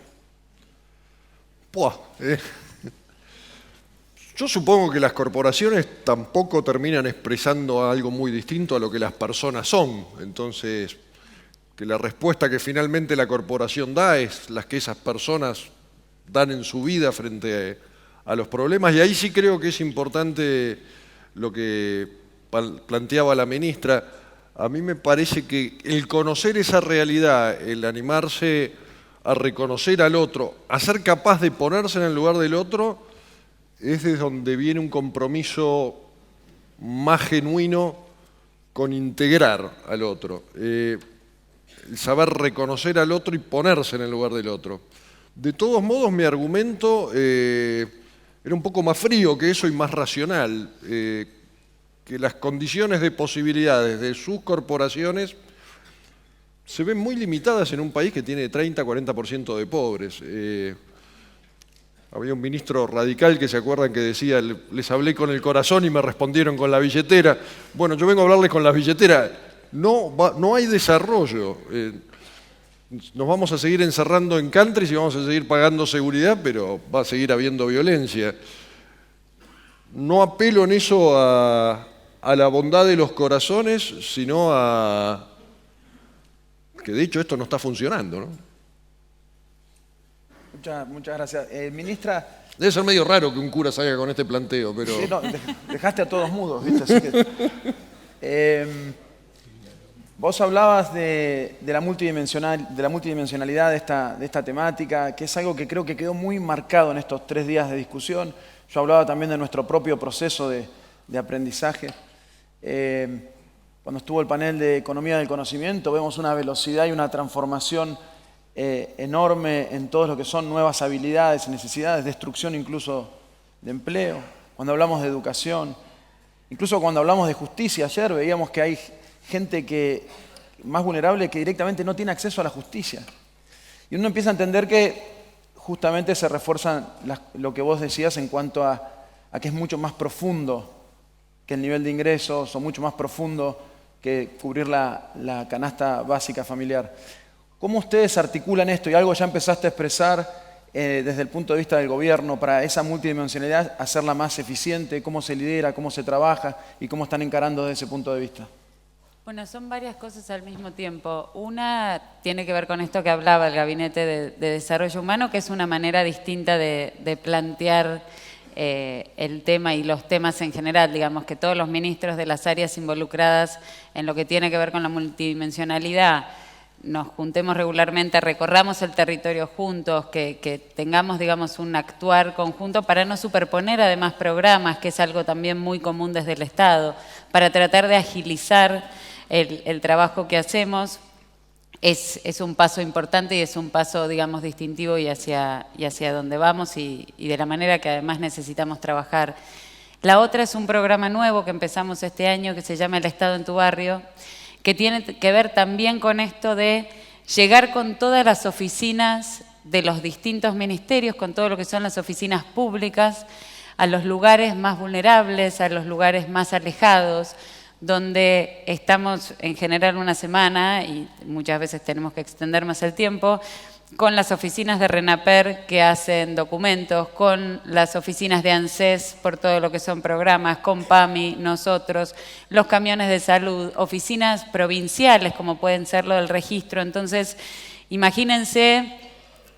Yo supongo que las corporaciones tampoco terminan expresando algo muy distinto a lo que las personas son. Entonces, que la respuesta que finalmente la corporación da es la que esas personas dan en su vida frente a los problemas. Y ahí sí creo que es importante lo que planteaba la ministra. A mí me parece que el conocer esa realidad, el animarse a reconocer al otro, a ser capaz de ponerse en el lugar del otro, es de donde viene un compromiso más genuino con integrar al otro. El saber reconocer al otro y ponerse en el lugar del otro. De todos modos, mi argumento era un poco más frío que eso y más racional. que las condiciones de posibilidades de sus corporaciones se ven muy limitadas en un país que tiene 30-40% de pobres. Había un ministro radical que se acuerdan que decía, les hablé con el corazón y me respondieron con la billetera. Bueno, yo vengo a hablarles con la billetera. No hay desarrollo. Nos vamos a seguir encerrando en countries y vamos a seguir pagando seguridad, pero va a seguir habiendo violencia. No apelo en eso a la bondad de los corazones, sino a que de hecho esto no está funcionando, ¿no? Muchas gracias. Ministra... Debe ser medio raro que un cura salga con este planteo, pero... Sí, no, dejaste a todos mudos, ¿viste? Así que, vos hablabas de la multidimensionalidad de esta temática, que es algo que creo que quedó muy marcado en estos 3 días de discusión. Yo hablaba también de nuestro propio proceso de aprendizaje. Cuando estuvo el panel de Economía del Conocimiento, vemos una velocidad y una transformación enorme en todo lo que son nuevas habilidades y necesidades, destrucción incluso de empleo. Cuando hablamos de educación, incluso cuando hablamos de justicia, ayer veíamos que hay gente más vulnerable que directamente no tiene acceso a la justicia. Y uno empieza a entender que justamente se refuerzan lo que vos decías en cuanto a que es mucho más profundo que el nivel de ingresos o mucho más profundo que cubrir la canasta básica familiar. ¿Cómo ustedes articulan esto? Y algo ya empezaste a expresar desde el punto de vista del gobierno para esa multidimensionalidad, hacerla más eficiente, cómo se lidera, cómo se trabaja y cómo están encarando desde ese punto de vista. Bueno, son varias cosas al mismo tiempo. Una tiene que ver con esto que hablaba el Gabinete de Desarrollo Humano, que es una manera distinta de plantear el tema y los temas en general. Digamos que todos los ministros de las áreas involucradas en lo que tiene que ver con la multidimensionalidad nos juntemos regularmente, recorramos el territorio juntos, que tengamos, digamos, un actuar conjunto para no superponer además programas, que es algo también muy común desde el Estado, para tratar de agilizar el trabajo que hacemos. Es un paso importante y es un paso, digamos, distintivo y hacia donde vamos y de la manera que además necesitamos trabajar. La otra es un programa nuevo que empezamos este año que se llama El Estado en tu Barrio, que tiene que ver también con esto de llegar con todas las oficinas de los distintos ministerios, con todo lo que son las oficinas públicas, a los lugares más vulnerables, a los lugares más alejados, donde estamos en general una semana y muchas veces tenemos que extender más el tiempo, con las oficinas de RENAPER que hacen documentos, con las oficinas de ANSES por todo lo que son programas, con PAMI, nosotros, los camiones de salud, oficinas provinciales como pueden ser lo del registro. Entonces, imagínense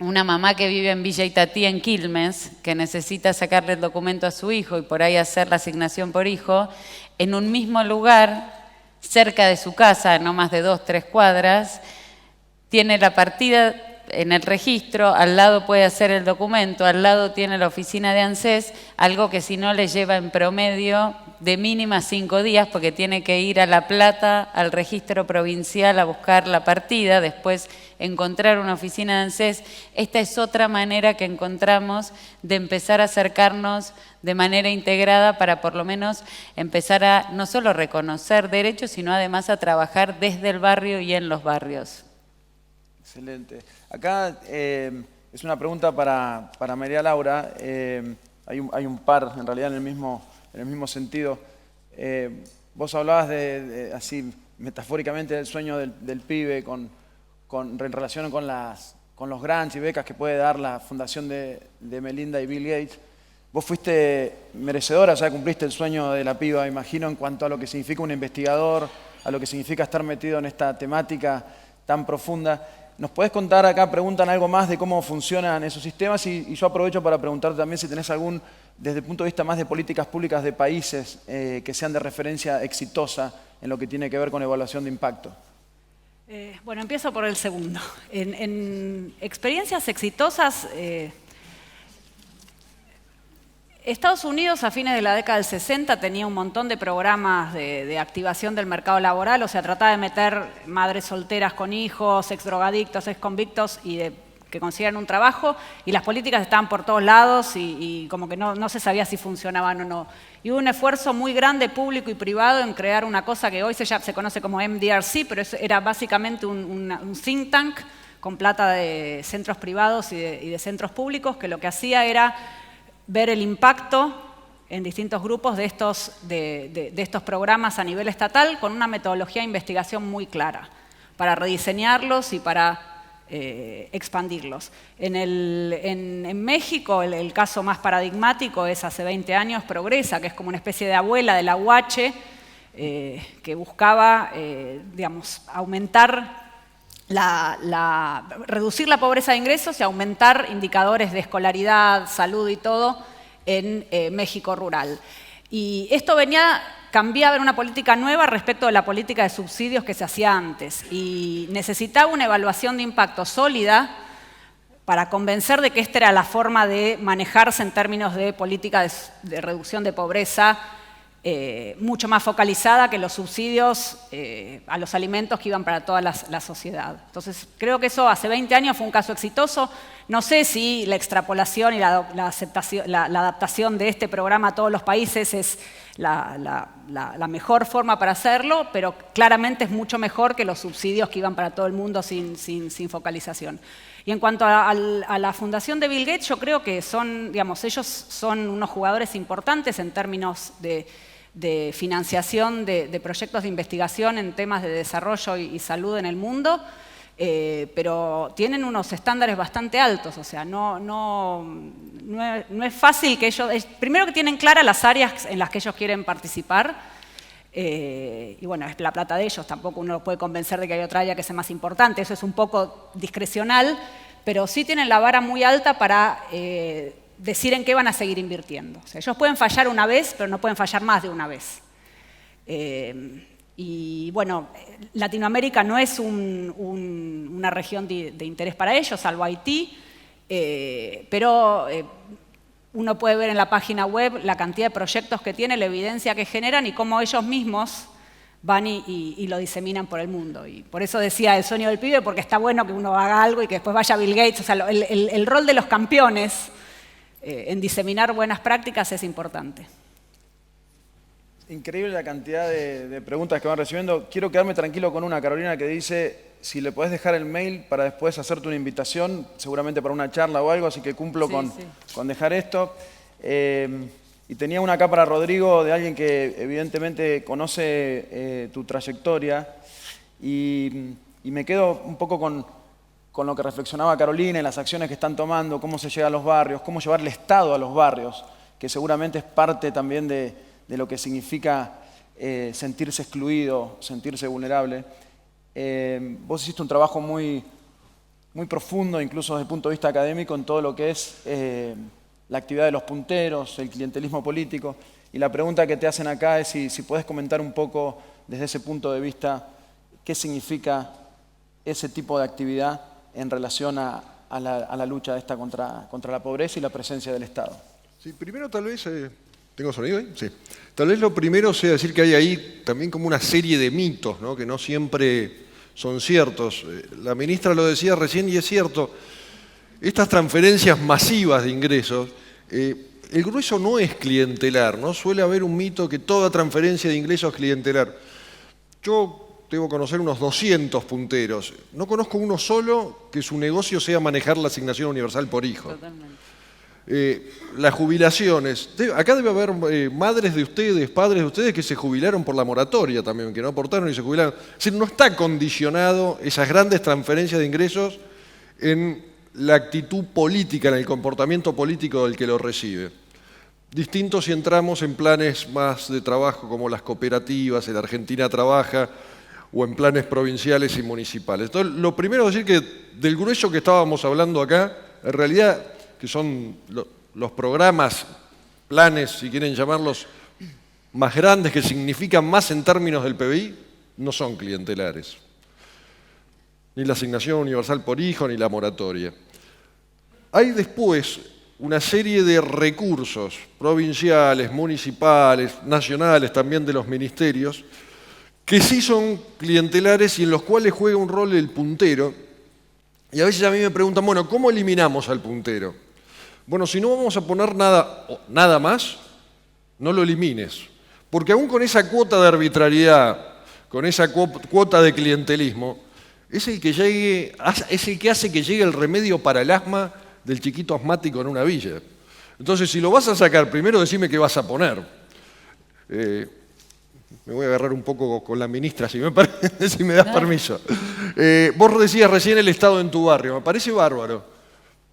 una mamá que vive en Villa Itatí, en Quilmes, que necesita sacarle el documento a su hijo y por ahí hacer la asignación por hijo, en un mismo lugar, cerca de su casa, no más de 2-3 cuadras, tiene la partida en el registro, al lado puede hacer el documento, al lado tiene la oficina de ANSES, algo que si no le lleva en promedio de mínima 5 días, porque tiene que ir a La Plata, al registro provincial a buscar la partida, después encontrar una oficina de ANSES. Esta es otra manera que encontramos de empezar a acercarnos de manera integrada para por lo menos empezar a no solo reconocer derechos, sino además a trabajar desde el barrio y en los barrios. Excelente. Acá es una pregunta para María Laura. Hay un par, en realidad, en el mismo sentido. Vos hablabas así metafóricamente del sueño del pibe en relación con los grants y becas que puede dar la fundación de Melinda y Bill Gates. Vos fuiste merecedora, o sea, cumpliste el sueño de la piba, imagino, en cuanto a lo que significa un investigador, a lo que significa estar metido en esta temática tan profunda. ¿Nos podés contar acá, preguntan algo más de cómo funcionan esos sistemas? Y yo aprovecho para preguntarte también si tenés algún, desde el punto de vista más de políticas públicas de países que sean de referencia exitosa en lo que tiene que ver con evaluación de impacto. Bueno, empiezo por el segundo. En experiencias exitosas, Estados Unidos a fines de la década del 60 tenía un montón de programas de activación del mercado laboral, o sea, trataba de meter madres solteras con hijos, exdrogadictos, exconvictos y de que consiguieran un trabajo, y las políticas estaban por todos lados y como que no se sabía si funcionaban o no. Y hubo un esfuerzo muy grande, público y privado, en crear una cosa que hoy se conoce como MDRC, pero era básicamente un think tank con plata de centros privados y de centros públicos, que lo que hacía era ver el impacto en distintos grupos de estos programas a nivel estatal, con una metodología de investigación muy clara, para rediseñarlos y para expandirlos. En México, el caso más paradigmático es hace 20 años Progresa, que es como una especie de abuela de la UH, que buscaba, digamos, reducir la pobreza de ingresos y aumentar indicadores de escolaridad, salud y todo en México rural. Y esto cambiaba en una política nueva respecto de la política de subsidios que se hacía antes. Y necesitaba una evaluación de impacto sólida para convencer de que esta era la forma de manejarse en términos de política de reducción de pobreza, mucho más focalizada que los subsidios a los alimentos que iban para toda la sociedad. Entonces, creo que eso hace 20 años fue un caso exitoso. No sé si la extrapolación y la adaptación de este programa a todos los países es la mejor forma para hacerlo, pero claramente es mucho mejor que los subsidios que iban para todo el mundo sin focalización. Y en cuanto a la fundación de Bill Gates, yo creo que ellos son unos jugadores importantes en términos de financiación de proyectos de investigación en temas de desarrollo y salud en el mundo, pero tienen unos estándares bastante altos, o sea, no es fácil que ellos... Primero que tienen claras las áreas en las que ellos quieren participar, y bueno, es la plata de ellos, tampoco uno los puede convencer de que hay otra área que sea más importante, eso es un poco discrecional, pero sí tienen la vara muy alta para decir en qué van a seguir invirtiendo. O sea, ellos pueden fallar una vez, pero no pueden fallar más de una vez. Y bueno, Latinoamérica no es una región de interés para ellos, salvo Haití, pero uno puede ver en la página web la cantidad de proyectos que tiene, la evidencia que generan y cómo ellos mismos van y lo diseminan por el mundo. Y por eso decía el sueño del pibe, porque está bueno que uno haga algo y que después vaya Bill Gates. O sea, el rol de los campeones en diseminar buenas prácticas es importante. Increíble la cantidad de preguntas que van recibiendo. Quiero quedarme tranquilo con una, Carolina, que dice, si le podés dejar el mail para después hacerte una invitación, seguramente para una charla o algo, así que cumplo con dejar esto. Y tenía una acá para Rodrigo, de alguien que evidentemente conoce tu trayectoria, y me quedo un poco con lo que reflexionaba Carolina, en las acciones que están tomando, cómo se llega a los barrios, cómo llevar el Estado a los barrios, que seguramente es parte también de lo que significa sentirse excluido, sentirse vulnerable. Vos hiciste un trabajo muy profundo, incluso desde el punto de vista académico, en todo lo que es la actividad de los punteros, el clientelismo político. Y la pregunta que te hacen acá es si podés comentar un poco desde ese punto de vista qué significa ese tipo de actividad en relación a la lucha esta contra la pobreza y la presencia del Estado. Sí, primero tal vez... ¿Tengo sonido ahí? Sí. Tal vez lo primero sea decir que hay ahí también como una serie de mitos, ¿no? Que no siempre son ciertos. La ministra lo decía recién y es cierto. Estas transferencias masivas de ingresos, el grueso no es clientelar, ¿no? Suele haber un mito que toda transferencia de ingresos es clientelar. Yo debo conocer unos 200 punteros. No conozco uno solo que su negocio sea manejar la asignación universal por hijo. Totalmente. Las jubilaciones. Acá debe haber madres de ustedes, padres de ustedes que se jubilaron por la moratoria también, que no aportaron y se jubilaron. Es decir, no está condicionado esas grandes transferencias de ingresos en la actitud política, en el comportamiento político del que lo recibe. Distinto si entramos en planes más de trabajo como las cooperativas, el Argentina Trabaja, o en planes provinciales y municipales. Entonces, lo primero es decir que del grueso que estábamos hablando acá, en realidad, que son los programas, planes, si quieren llamarlos, más grandes, que significan más en términos del PBI, no son clientelares. Ni la asignación universal por hijo, ni la moratoria. Hay después una serie de recursos provinciales, municipales, nacionales, también de los ministerios, que sí son clientelares y en los cuales juega un rol el puntero, Y a veces a mí me preguntan, bueno, ¿cómo eliminamos al puntero? Bueno, si no vamos a poner nada más, no lo elimines. Porque aún con esa cuota de arbitrariedad, con esa cuota de clientelismo, es el que hace que llegue el remedio para el asma del chiquito asmático en una villa. Entonces, si lo vas a sacar, primero decime qué vas a poner. Me voy a agarrar un poco con la ministra, si me das permiso. Vos decías recién el Estado en tu barrio, me parece bárbaro.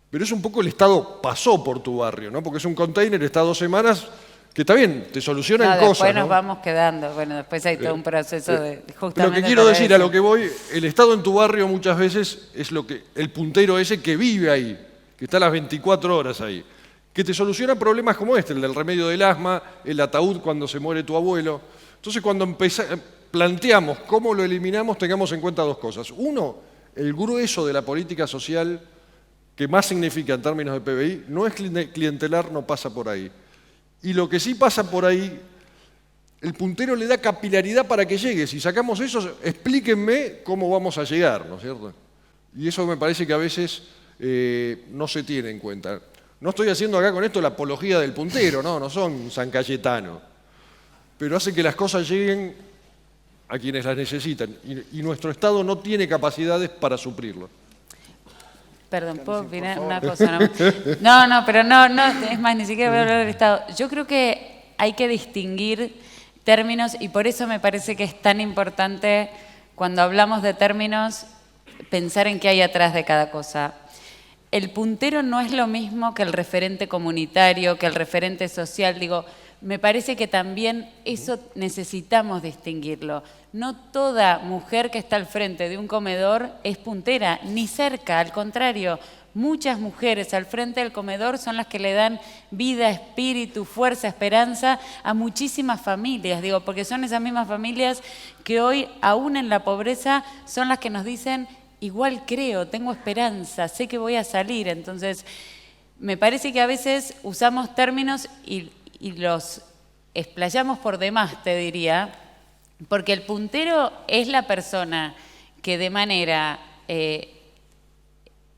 Pero es un poco el Estado pasó por tu barrio, ¿no? Porque es un container, está 2 semanas, que está bien, te solucionan cosas. Después ¿no? nos vamos quedando, bueno, después hay todo un proceso de justamente... Lo que quiero decir, a lo que voy, el Estado en tu barrio muchas veces es el puntero ese que vive ahí, que está las 24 horas ahí, que te soluciona problemas como este, el del remedio del asma, el ataúd cuando se muere tu abuelo. Entonces, cuando planteamos cómo lo eliminamos, tengamos en cuenta 2 cosas. Uno, el grueso de la política social que más significa en términos de PBI, no es clientelar, no pasa por ahí. Y lo que sí pasa por ahí, el puntero le da capilaridad para que llegue. Si sacamos eso, explíquenme cómo vamos a llegar, ¿no es cierto? Y eso me parece que a veces no se tiene en cuenta. No estoy haciendo acá con esto la apología del puntero, no son San Cayetano. Pero hace que las cosas lleguen a quienes las necesitan. Y nuestro Estado no tiene capacidades para suplirlo. Perdón, ¿puedo opinar una cosa? No, pero no, es más, ni siquiera voy a hablar del Estado. Yo creo que hay que distinguir términos y por eso me parece que es tan importante cuando hablamos de términos pensar en qué hay atrás de cada cosa. El puntero no es lo mismo que el referente comunitario, que el referente social, digo, me parece que también eso necesitamos distinguirlo. No toda mujer que está al frente de un comedor es puntera, ni cerca, al contrario. Muchas mujeres al frente del comedor son las que le dan vida, espíritu, fuerza, esperanza a muchísimas familias, digo, porque son esas mismas familias que hoy, aún en la pobreza, son las que nos dicen, igual creo, tengo esperanza, sé que voy a salir. Entonces, me parece que a veces usamos términos y los explayamos por demás, te diría, porque el puntero es la persona que de manera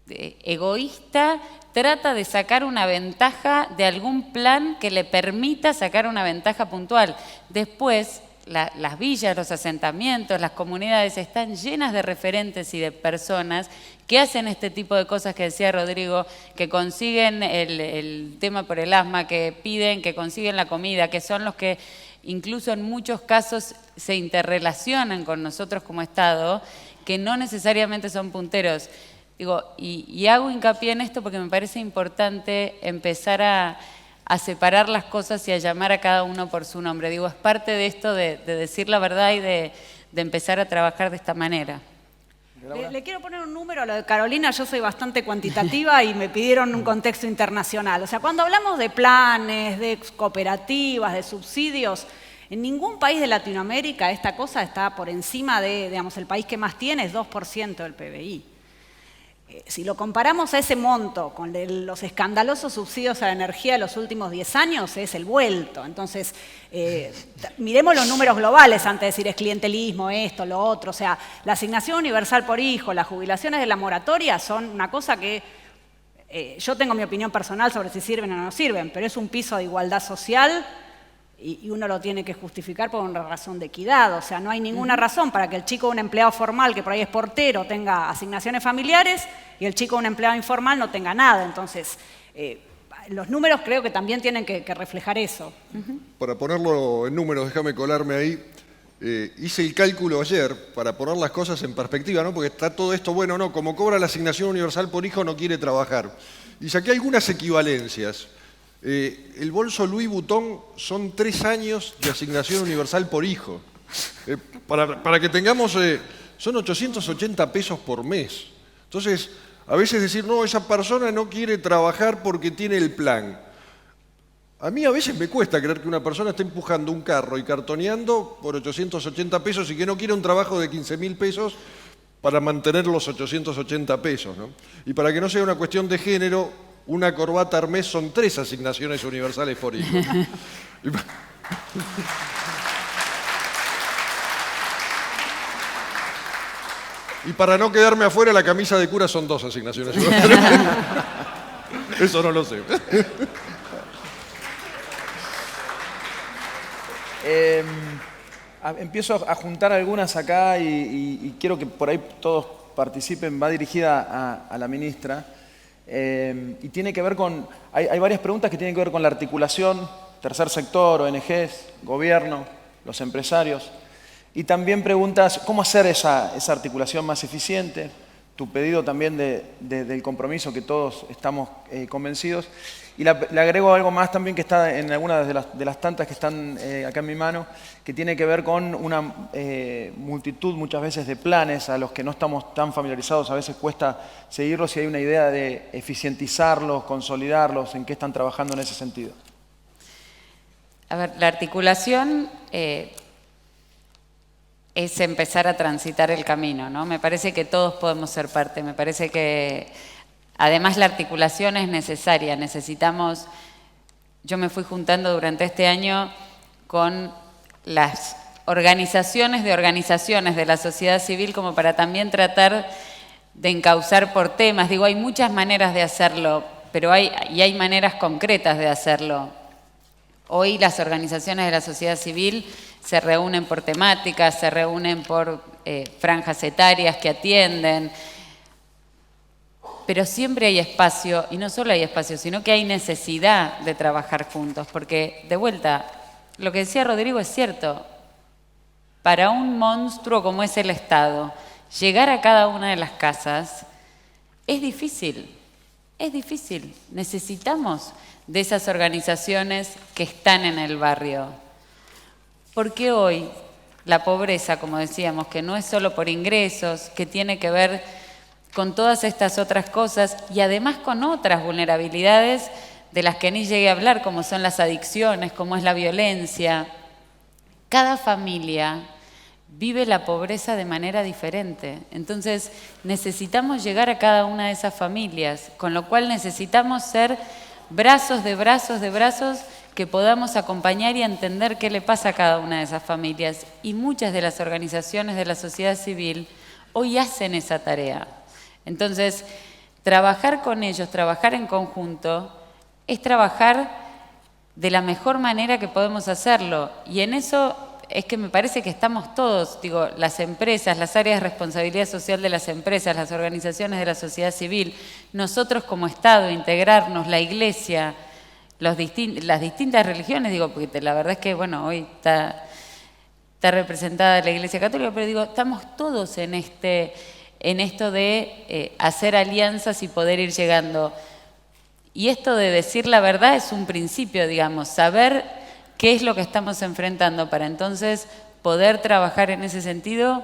egoísta trata de sacar una ventaja de algún plan que le permita sacar una ventaja puntual. Después, las villas, los asentamientos, las comunidades están llenas de referentes y de personas que hacen este tipo de cosas que decía Rodrigo, que consiguen el tema por el asma, que piden, que consiguen la comida, que son los que incluso en muchos casos se interrelacionan con nosotros como Estado, que no necesariamente son punteros. Digo, y hago hincapié en esto porque me parece importante empezar a separar las cosas y a llamar a cada uno por su nombre. Digo, es parte de esto de decir la verdad y de empezar a trabajar de esta manera. Le quiero poner un número a lo de Carolina, yo soy bastante cuantitativa y me pidieron un contexto internacional. O sea, cuando hablamos de planes, de cooperativas, de subsidios, en ningún país de Latinoamérica esta cosa está por encima de, digamos, el país que más tiene es 2% del PBI. Si lo comparamos a ese monto con los escandalosos subsidios a la energía de los últimos 10 años, es el vuelto. Entonces, miremos los números globales antes de decir es clientelismo, esto, lo otro. O sea, la asignación universal por hijo, las jubilaciones de la moratoria son una cosa que yo tengo mi opinión personal sobre si sirven o no sirven, pero es un piso de igualdad social y uno lo tiene que justificar por una razón de equidad. O sea, no hay ninguna razón para que el chico de un empleado formal, que por ahí es portero, tenga asignaciones familiares y el chico de un empleado informal no tenga nada. Entonces, los números creo que también tienen que reflejar eso. Para ponerlo en números, déjame colarme ahí. Hice el cálculo ayer para poner las cosas en perspectiva, ¿no? Porque está todo esto, bueno, no, como cobra la asignación universal por hijo no quiere trabajar. Y saqué algunas equivalencias. El bolso Louis Vuitton son 3 años de asignación universal por hijo. Para que tengamos, son 880 pesos por mes. Entonces, a veces decir, no, esa persona no quiere trabajar porque tiene el plan. A mí a veces me cuesta creer que una persona esté empujando un carro y cartoneando por 880 pesos y que no quiera un trabajo de 15.000 pesos para mantener los 880 pesos, ¿no? Y para que no sea una cuestión de género, una corbata Hermès son 3 asignaciones universales por hijo. Y para no quedarme afuera, la camisa de cura son 2 asignaciones. Eso no lo sé. Empiezo a juntar algunas acá y quiero que por ahí todos participen. Va dirigida a la ministra y tiene que ver con... Hay varias preguntas que tienen que ver con la articulación, tercer sector, ONGs, gobierno, los empresarios. Y también preguntas cómo hacer esa articulación más eficiente. Tu pedido también del compromiso que todos estamos convencidos. Y le agrego algo más también que está en algunas de las tantas que están acá en mi mano, que tiene que ver con una multitud muchas veces de planes a los que no estamos tan familiarizados, a veces cuesta seguirlos y hay una idea de eficientizarlos, consolidarlos, en qué están trabajando en ese sentido. A ver, la articulación es empezar a transitar el camino, ¿no? Me parece que todos podemos ser parte, me parece que además la articulación es necesaria, necesitamos, yo me fui juntando durante este año con las organizaciones de la sociedad civil como para también tratar de encauzar por temas, digo, hay muchas maneras de hacerlo, pero hay maneras concretas de hacerlo. Hoy las organizaciones de la sociedad civil se reúnen por temáticas, se reúnen por franjas etarias que atienden, pero siempre hay espacio, y no solo hay espacio, sino que hay necesidad de trabajar juntos, porque, de vuelta, lo que decía Rodrigo es cierto, para un monstruo como es el Estado, llegar a cada una de las casas es difícil, necesitamos de esas organizaciones que están en el barrio. Porque hoy la pobreza, como decíamos, que no es solo por ingresos, que tiene que ver con todas estas otras cosas y además con otras vulnerabilidades de las que ni llegué a hablar, como son las adicciones, como es la violencia. Cada familia vive la pobreza de manera diferente. Entonces necesitamos llegar a cada una de esas familias, con lo cual necesitamos ser brazos de brazos que podamos acompañar y entender qué le pasa a cada una de esas familias. Y muchas de las organizaciones de la sociedad civil hoy hacen esa tarea. Entonces, trabajar con ellos, trabajar en conjunto, es trabajar de la mejor manera que podemos hacerlo. Y en eso es que me parece que estamos todos, digo, las empresas, las áreas de responsabilidad social de las empresas, las organizaciones de la sociedad civil, nosotros como Estado, integrarnos, la Iglesia, las distintas religiones, digo, porque la verdad es que, bueno, hoy está representada la Iglesia Católica, pero digo, estamos todos en esto de hacer alianzas y poder ir llegando. Y esto de decir la verdad es un principio, digamos, saber qué es lo que estamos enfrentando para entonces poder trabajar en ese sentido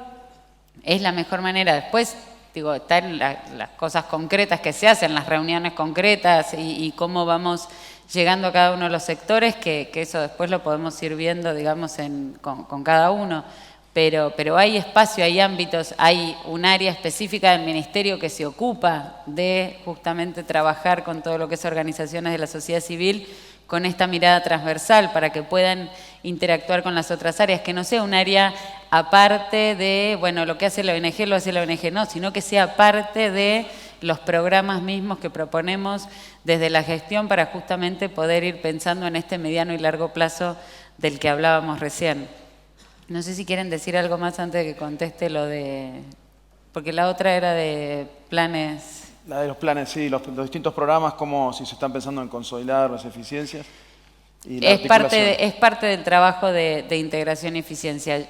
es la mejor manera. Después, digo, están las cosas concretas que se hacen, las reuniones concretas y cómo vamos llegando a cada uno de los sectores, que eso después lo podemos ir viendo, digamos, con cada uno. Pero hay espacio, hay ámbitos, hay un área específica del Ministerio que se ocupa de justamente trabajar con todo lo que es organizaciones de la sociedad civil, con esta mirada transversal para que puedan interactuar con las otras áreas, que no sea un área aparte de, bueno, lo que hace la ONG lo hace la ONG, no, sino que sea parte de los programas mismos que proponemos desde la gestión para justamente poder ir pensando en este mediano y largo plazo del que hablábamos recién. No sé si quieren decir algo más antes de que conteste lo de... Porque la otra era de planes... La de los planes, sí, los distintos programas, como si se están pensando en consolidar las eficiencias. Y la es parte del trabajo de integración y eficiencia.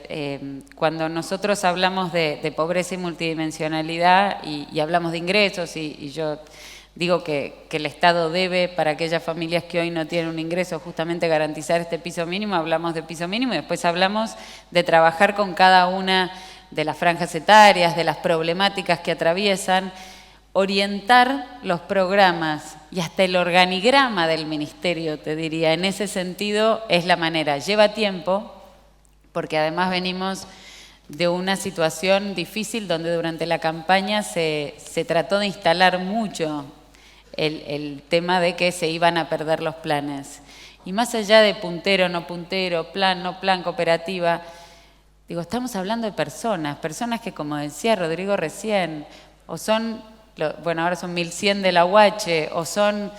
Cuando nosotros hablamos de pobreza y multidimensionalidad y hablamos de ingresos y yo digo que el Estado debe, para aquellas familias que hoy no tienen un ingreso, justamente garantizar este piso mínimo, hablamos de piso mínimo y después hablamos de trabajar con cada una de las franjas etarias, de las problemáticas que atraviesan, orientar los programas y hasta el organigrama del ministerio, te diría, en ese sentido es la manera. Lleva tiempo, porque además venimos de una situación difícil donde durante la campaña se trató de instalar mucho el tema de que se iban a perder los planes. Y más allá de puntero, no puntero, plan, no plan, cooperativa, Digo, estamos hablando de personas que, como decía Rodrigo recién, o son, bueno, ahora son 1.100 de la UH, o son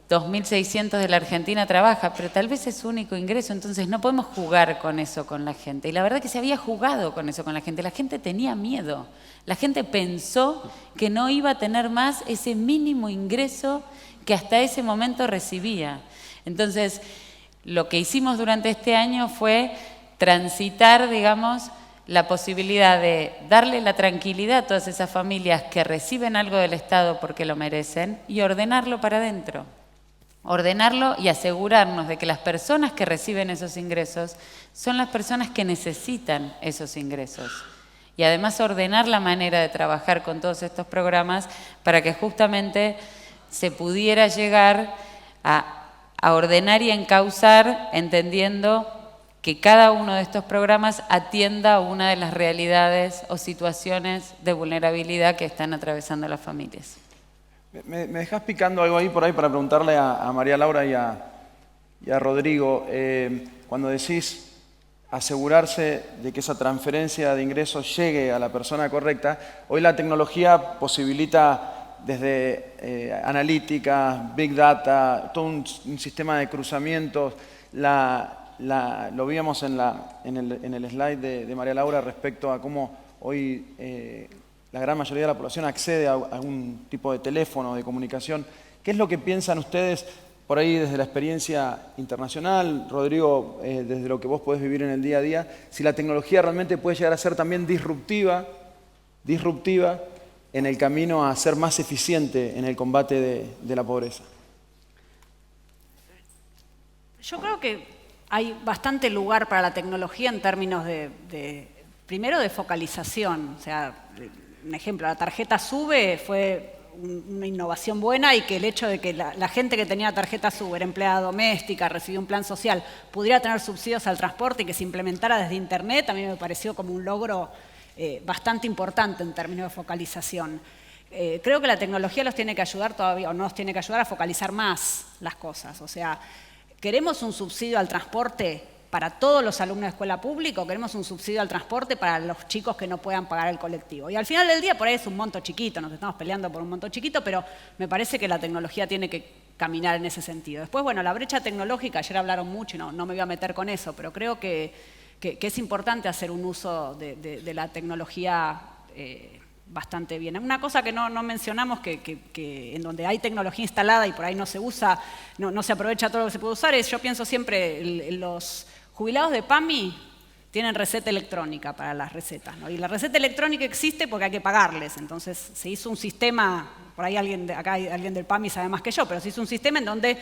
2.600 de la Argentina trabaja, pero tal vez es su único ingreso, entonces no podemos jugar con eso con la gente. Y la verdad que se había jugado con eso con la gente tenía miedo, la gente pensó que no iba a tener más ese mínimo ingreso que hasta ese momento recibía. Entonces, lo que hicimos durante este año fue transitar, digamos, la posibilidad de darle la tranquilidad a todas esas familias que reciben algo del Estado porque lo merecen y ordenarlo para adentro. Ordenarlo y asegurarnos de que las personas que reciben esos ingresos son las personas que necesitan esos ingresos. Y además ordenar la manera de trabajar con todos estos programas para que justamente se pudiera llegar a ordenar y encauzar, entendiendo que cada uno de estos programas atienda una de las realidades o situaciones de vulnerabilidad que están atravesando las familias. Me dejás picando algo ahí por ahí para preguntarle a María Laura y a Rodrigo. Cuando decís asegurarse de que esa transferencia de ingresos llegue a la persona correcta, hoy la tecnología posibilita desde analítica, big data, todo un sistema de cruzamientos. Lo víamos en el slide de María Laura respecto a cómo hoy la gran mayoría de la población accede a algún tipo de teléfono, de comunicación. ¿Qué es lo que piensan ustedes por ahí desde la experiencia internacional, Rodrigo, desde lo que vos podés vivir en el día a día, si la tecnología realmente puede llegar a ser también disruptiva en el camino a ser más eficiente en el combate de la pobreza? Yo creo que hay bastante lugar para la tecnología en términos primero de focalización. O sea, un ejemplo, la tarjeta SUBE fue una innovación buena, y que el hecho de que la gente que tenía tarjeta SUBE, era empleada doméstica, recibía un plan social, pudiera tener subsidios al transporte y que se implementara desde Internet, a mí me pareció como un logro bastante importante en términos de focalización. Creo que la tecnología los tiene que ayudar todavía, o nos tiene que ayudar a focalizar más las cosas. O sea, ¿queremos un subsidio al transporte para todos los alumnos de escuela pública o queremos un subsidio al transporte para los chicos que no puedan pagar el colectivo? Y al final del día por ahí es un monto chiquito, nos estamos peleando por un monto chiquito, pero me parece que la tecnología tiene que caminar en ese sentido. Después, bueno, la brecha tecnológica, ayer hablaron mucho y no me voy a meter con eso, pero creo que es importante hacer un uso de la tecnología bastante bien. Una cosa que no mencionamos, que en donde hay tecnología instalada y por ahí no se usa, no se aprovecha todo lo que se puede usar, yo pienso siempre los jubilados de PAMI tienen receta electrónica para las recetas, ¿no? Y la receta electrónica existe porque hay que pagarles. Entonces se hizo un sistema, por ahí acá hay alguien del PAMI sabe más que yo, pero se hizo un sistema en donde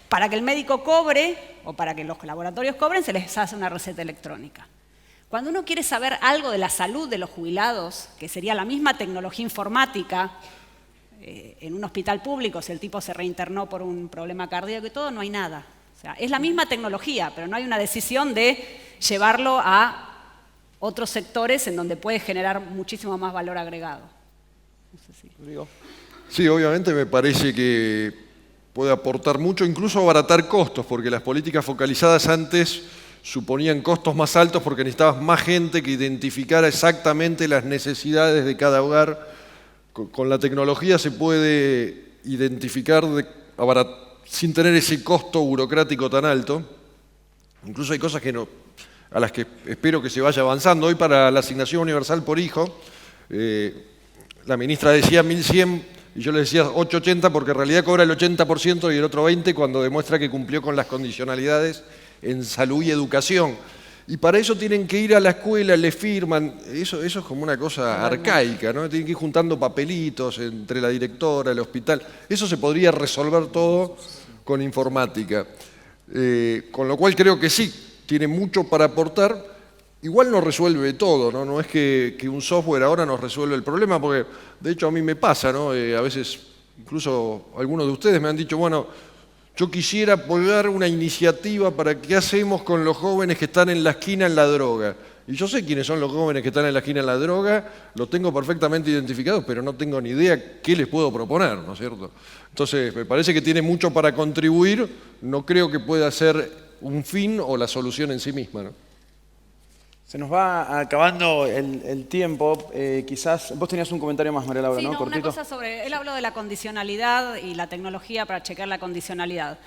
para que el médico cobre o para que los laboratorios cobren se les hace una receta electrónica. Cuando uno quiere saber algo de la salud de los jubilados, que sería la misma tecnología informática, en un hospital público, si el tipo se reinternó por un problema cardíaco y todo, no hay nada. O sea, es la misma tecnología, pero no hay una decisión de llevarlo a otros sectores en donde puede generar muchísimo más valor agregado. No sé si... Sí, obviamente me parece que puede aportar mucho, incluso abaratar costos, porque las políticas focalizadas antes suponían costos más altos porque necesitabas más gente que identificara exactamente las necesidades de cada hogar. Con la tecnología se puede identificar sin tener ese costo burocrático tan alto. Incluso hay cosas a las que espero que se vaya avanzando. Hoy para la asignación universal por hijo, la ministra decía 1.100 y yo le decía 880 porque en realidad cobra el 80% y el otro 20% cuando demuestra que cumplió con las condicionalidades en salud y educación. Y para eso tienen que ir a la escuela, le firman, eso es como una cosa arcaica, ¿no? Tienen que ir juntando papelitos entre la directora, el hospital. Eso se podría resolver todo con informática. Con lo cual creo que sí, tiene mucho para aportar. Igual no resuelve todo, ¿no? No es que un software ahora nos resuelve el problema, porque de hecho a mí me pasa, ¿no? A veces, incluso algunos de ustedes me han dicho, bueno, yo quisiera apoyar una iniciativa para qué hacemos con los jóvenes que están en la esquina en la droga. Y yo sé quiénes son los jóvenes que están en la esquina en la droga, los tengo perfectamente identificados, pero no tengo ni idea qué les puedo proponer, ¿no es cierto? Entonces, me parece que tiene mucho para contribuir, no creo que pueda ser un fin o la solución en sí misma, ¿no? Se nos va acabando el tiempo. Quizás vos tenías un comentario más, María Laura, Sí, ¿no? no, una cosa sobre, él habló de la condicionalidad y la tecnología para chequear la condicionalidad.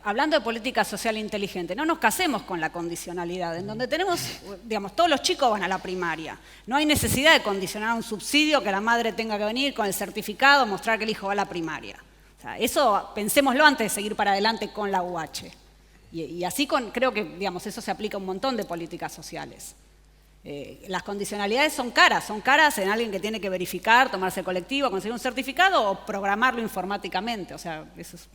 Hablando de política social inteligente, no nos casemos con la condicionalidad, en donde tenemos, digamos, todos los chicos van a la primaria. No hay necesidad de condicionar un subsidio que la madre tenga que venir con el certificado, mostrar que el hijo va a la primaria. O sea, eso pensémoslo antes de seguir para adelante con la UH. Y así creo que, digamos, eso se aplica a un montón de políticas sociales. Las condicionalidades son caras en alguien que tiene que verificar, tomarse el colectivo, conseguir un certificado o programarlo informáticamente. O sea, eso es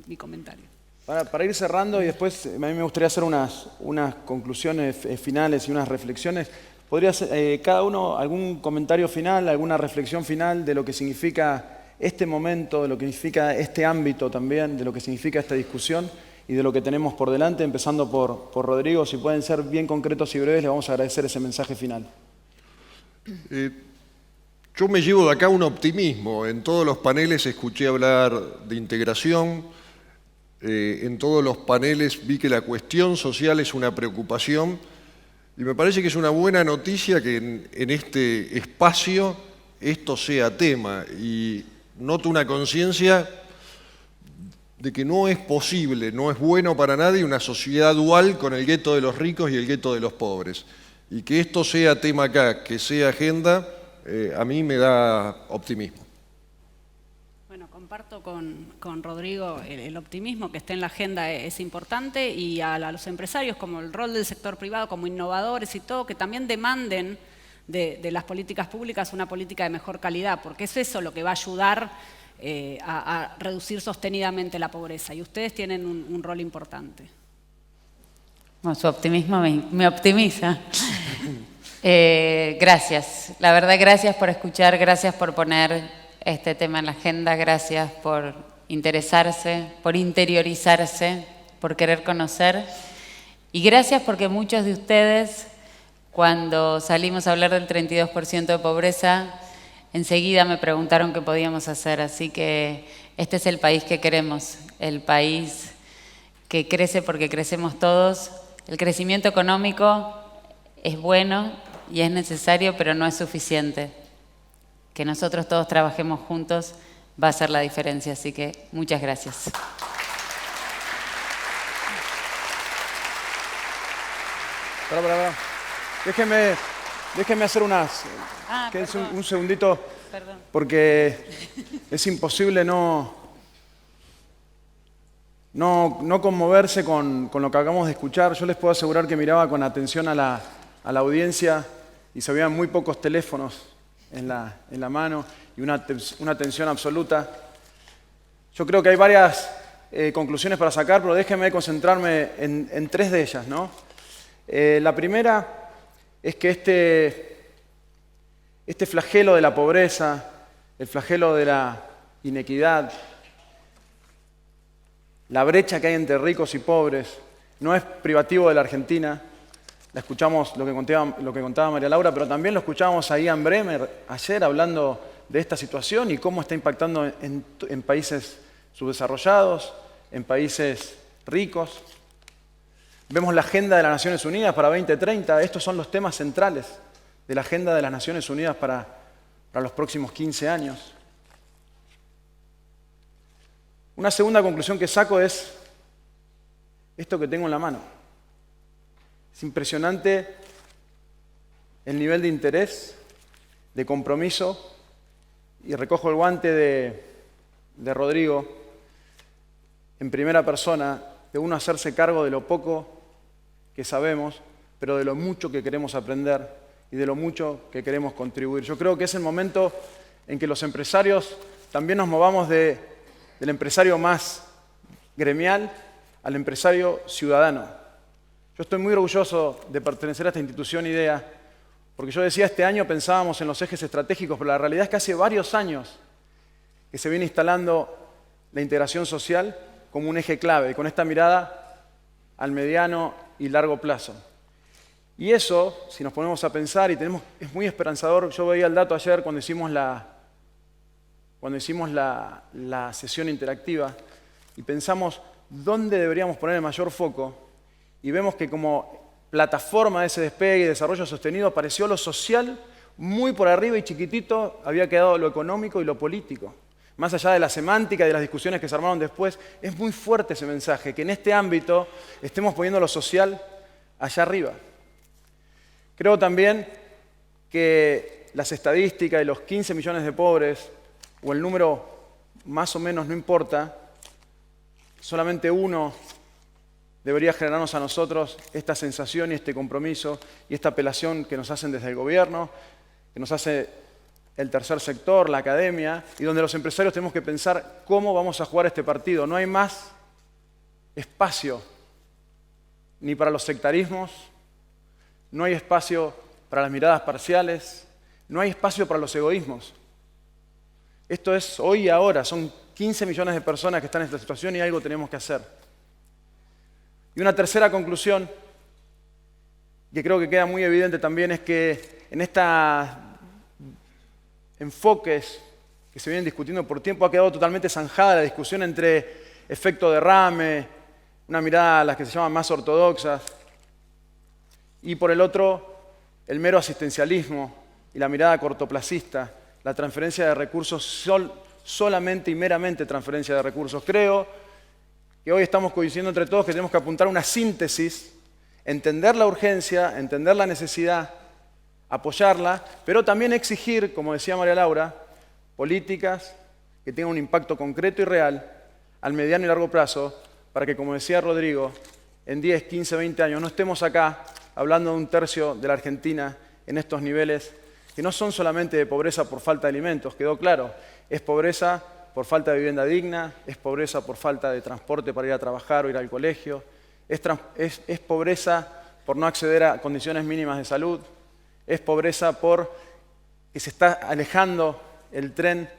mi comentario. Para ir cerrando y después a mí me gustaría hacer unas conclusiones finales y unas reflexiones. ¿Podría hacer cada uno algún comentario final, alguna reflexión final de lo que significa este momento, de lo que significa este ámbito también, de lo que significa esta discusión y de lo que tenemos por delante, empezando por Rodrigo? Si pueden ser bien concretos y breves, le vamos a agradecer ese mensaje final. Yo me llevo de acá un optimismo. En todos los paneles escuché hablar de integración, en todos los paneles vi que la cuestión social es una preocupación y me parece que es una buena noticia que en este espacio esto sea tema, y noto una conciencia de que no es posible, no es bueno para nadie una sociedad dual con el gueto de los ricos y el gueto de los pobres. Y que esto sea tema acá, que sea agenda, a mí me da optimismo. Bueno, comparto con Rodrigo el optimismo, que esté en la agenda es importante, y a los empresarios, como el rol del sector privado, como innovadores y todo, que también demanden de las políticas públicas una política de mejor calidad, porque es eso lo que va a ayudar a reducir sostenidamente la pobreza, y ustedes tienen un rol importante. Bueno, su optimismo me optimiza. Gracias, la verdad, gracias por escuchar, gracias por poner este tema en la agenda, gracias por interesarse, por interiorizarse, por querer conocer, y gracias porque muchos de ustedes, cuando salimos a hablar del 32% de pobreza, enseguida me preguntaron qué podíamos hacer, así que este es el país que queremos, el país que crece porque crecemos todos. El crecimiento económico es bueno y es necesario, pero no es suficiente. Que nosotros todos trabajemos juntos va a ser la diferencia, así que muchas gracias. Pará. Déjenme hacer un segundito, Perdón. porque es imposible no conmoverse con lo que acabamos de escuchar. Yo les puedo asegurar que miraba con atención a la audiencia y se veían muy pocos teléfonos en la mano y una atención absoluta. Yo creo que hay varias conclusiones para sacar, pero déjenme concentrarme en tres de ellas, ¿no? La primera es que este flagelo de la pobreza, el flagelo de la inequidad, la brecha que hay entre ricos y pobres, no es privativo de la Argentina. La escuchamos lo que contaba María Laura, pero también lo escuchábamos a Ian Bremmer ayer hablando de esta situación y cómo está impactando en países subdesarrollados, en países ricos. Vemos la agenda de las Naciones Unidas para 2030. Estos son los temas centrales de la agenda de las Naciones Unidas para los próximos 15 años. Una segunda conclusión que saco es esto que tengo en la mano. Es impresionante el nivel de interés, de compromiso, y recojo el guante de Rodrigo en primera persona, de uno hacerse cargo de lo poco que sabemos, pero de lo mucho que queremos aprender y de lo mucho que queremos contribuir. Yo creo que es el momento en que los empresarios también nos movamos del empresario más gremial al empresario ciudadano. Yo estoy muy orgulloso de pertenecer a esta institución IDEA, porque yo decía, este año pensábamos en los ejes estratégicos, pero la realidad es que hace varios años que se viene instalando la integración social como un eje clave, con esta mirada al mediano y largo plazo. Y eso, si nos ponemos a pensar, es muy esperanzador. Yo veía el dato ayer cuando hicimos la sesión interactiva y pensamos dónde deberíamos poner el mayor foco, y vemos que como plataforma de ese despegue y desarrollo sostenido apareció lo social muy por arriba y chiquitito había quedado lo económico y lo político. Más allá de la semántica y de las discusiones que se armaron después, es muy fuerte ese mensaje, que en este ámbito estemos poniendo lo social allá arriba. Creo también que las estadísticas y los 15 millones de pobres, o el número más o menos no importa, solamente uno debería generarnos a nosotros esta sensación y este compromiso y esta apelación que nos hacen desde el gobierno, que nos hace el tercer sector, la academia, y donde los empresarios tenemos que pensar cómo vamos a jugar este partido. No hay más espacio ni para los sectarismos, no hay espacio para las miradas parciales, no hay espacio para los egoísmos. Esto es hoy y ahora, son 15 millones de personas que están en esta situación y algo tenemos que hacer. Y una tercera conclusión, que creo que queda muy evidente también, es que en estos enfoques que se vienen discutiendo por tiempo ha quedado totalmente zanjada la discusión entre efecto derrame, una mirada a las que se llaman más ortodoxas, y por el otro, el mero asistencialismo y la mirada cortoplacista, la transferencia de recursos solamente y meramente transferencia de recursos. Creo que hoy estamos coincidiendo entre todos que tenemos que apuntar a una síntesis, entender la urgencia, entender la necesidad, apoyarla, pero también exigir, como decía María Laura, políticas que tengan un impacto concreto y real al mediano y largo plazo para que, como decía Rodrigo, en 10, 15, 20 años no estemos acá hablando de un tercio de la Argentina en estos niveles que no son solamente de pobreza por falta de alimentos, quedó claro, es pobreza por falta de vivienda digna, es pobreza por falta de transporte para ir a trabajar o ir al colegio, es pobreza por no acceder a condiciones mínimas de salud, es pobreza por que se está alejando el tren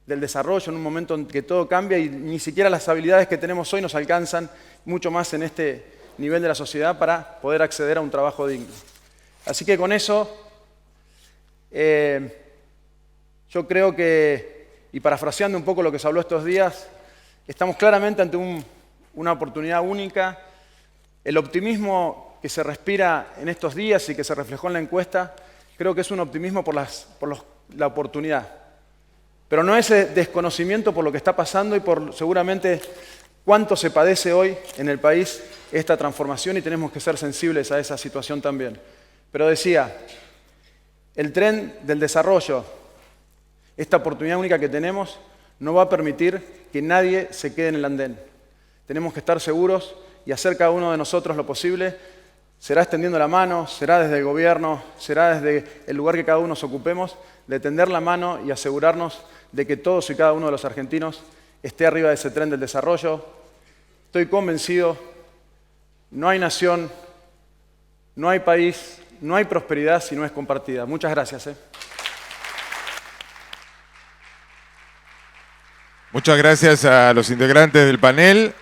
del desarrollo en un momento en que todo cambia y ni siquiera las habilidades que tenemos hoy nos alcanzan, mucho más en este nivel de la sociedad, para poder acceder a un trabajo digno. Así que con eso, yo creo que, y parafraseando un poco lo que se habló estos días, estamos claramente ante una oportunidad única. El optimismo que se respira en estos días y que se reflejó en la encuesta, creo que es un optimismo por la oportunidad. Pero no es desconocimiento por lo que está pasando y por seguramente cuánto se padece hoy en el país esta transformación y tenemos que ser sensibles a esa situación también. Pero decía, el tren del desarrollo, esta oportunidad única que tenemos, no va a permitir que nadie se quede en el andén. Tenemos que estar seguros y hacer cada uno de nosotros lo posible. Será extendiendo la mano, será desde el gobierno, será desde el lugar que cada uno nos ocupemos, de tender la mano y asegurarnos de que todos y cada uno de los argentinos esté arriba de ese tren del desarrollo. Estoy convencido, no hay nación, no hay país, no hay prosperidad si no es compartida. Muchas gracias. Muchas gracias a los integrantes del panel.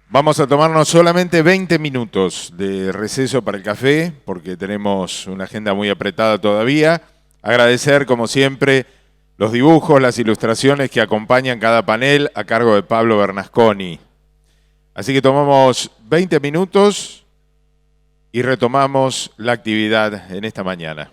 Vamos a tomarnos solamente 20 minutos de receso para el café, porque tenemos una agenda muy apretada todavía. Agradecer, como siempre, los dibujos, las ilustraciones que acompañan cada panel a cargo de Pablo Bernasconi. Así que tomamos 20 minutos y retomamos la actividad en esta mañana.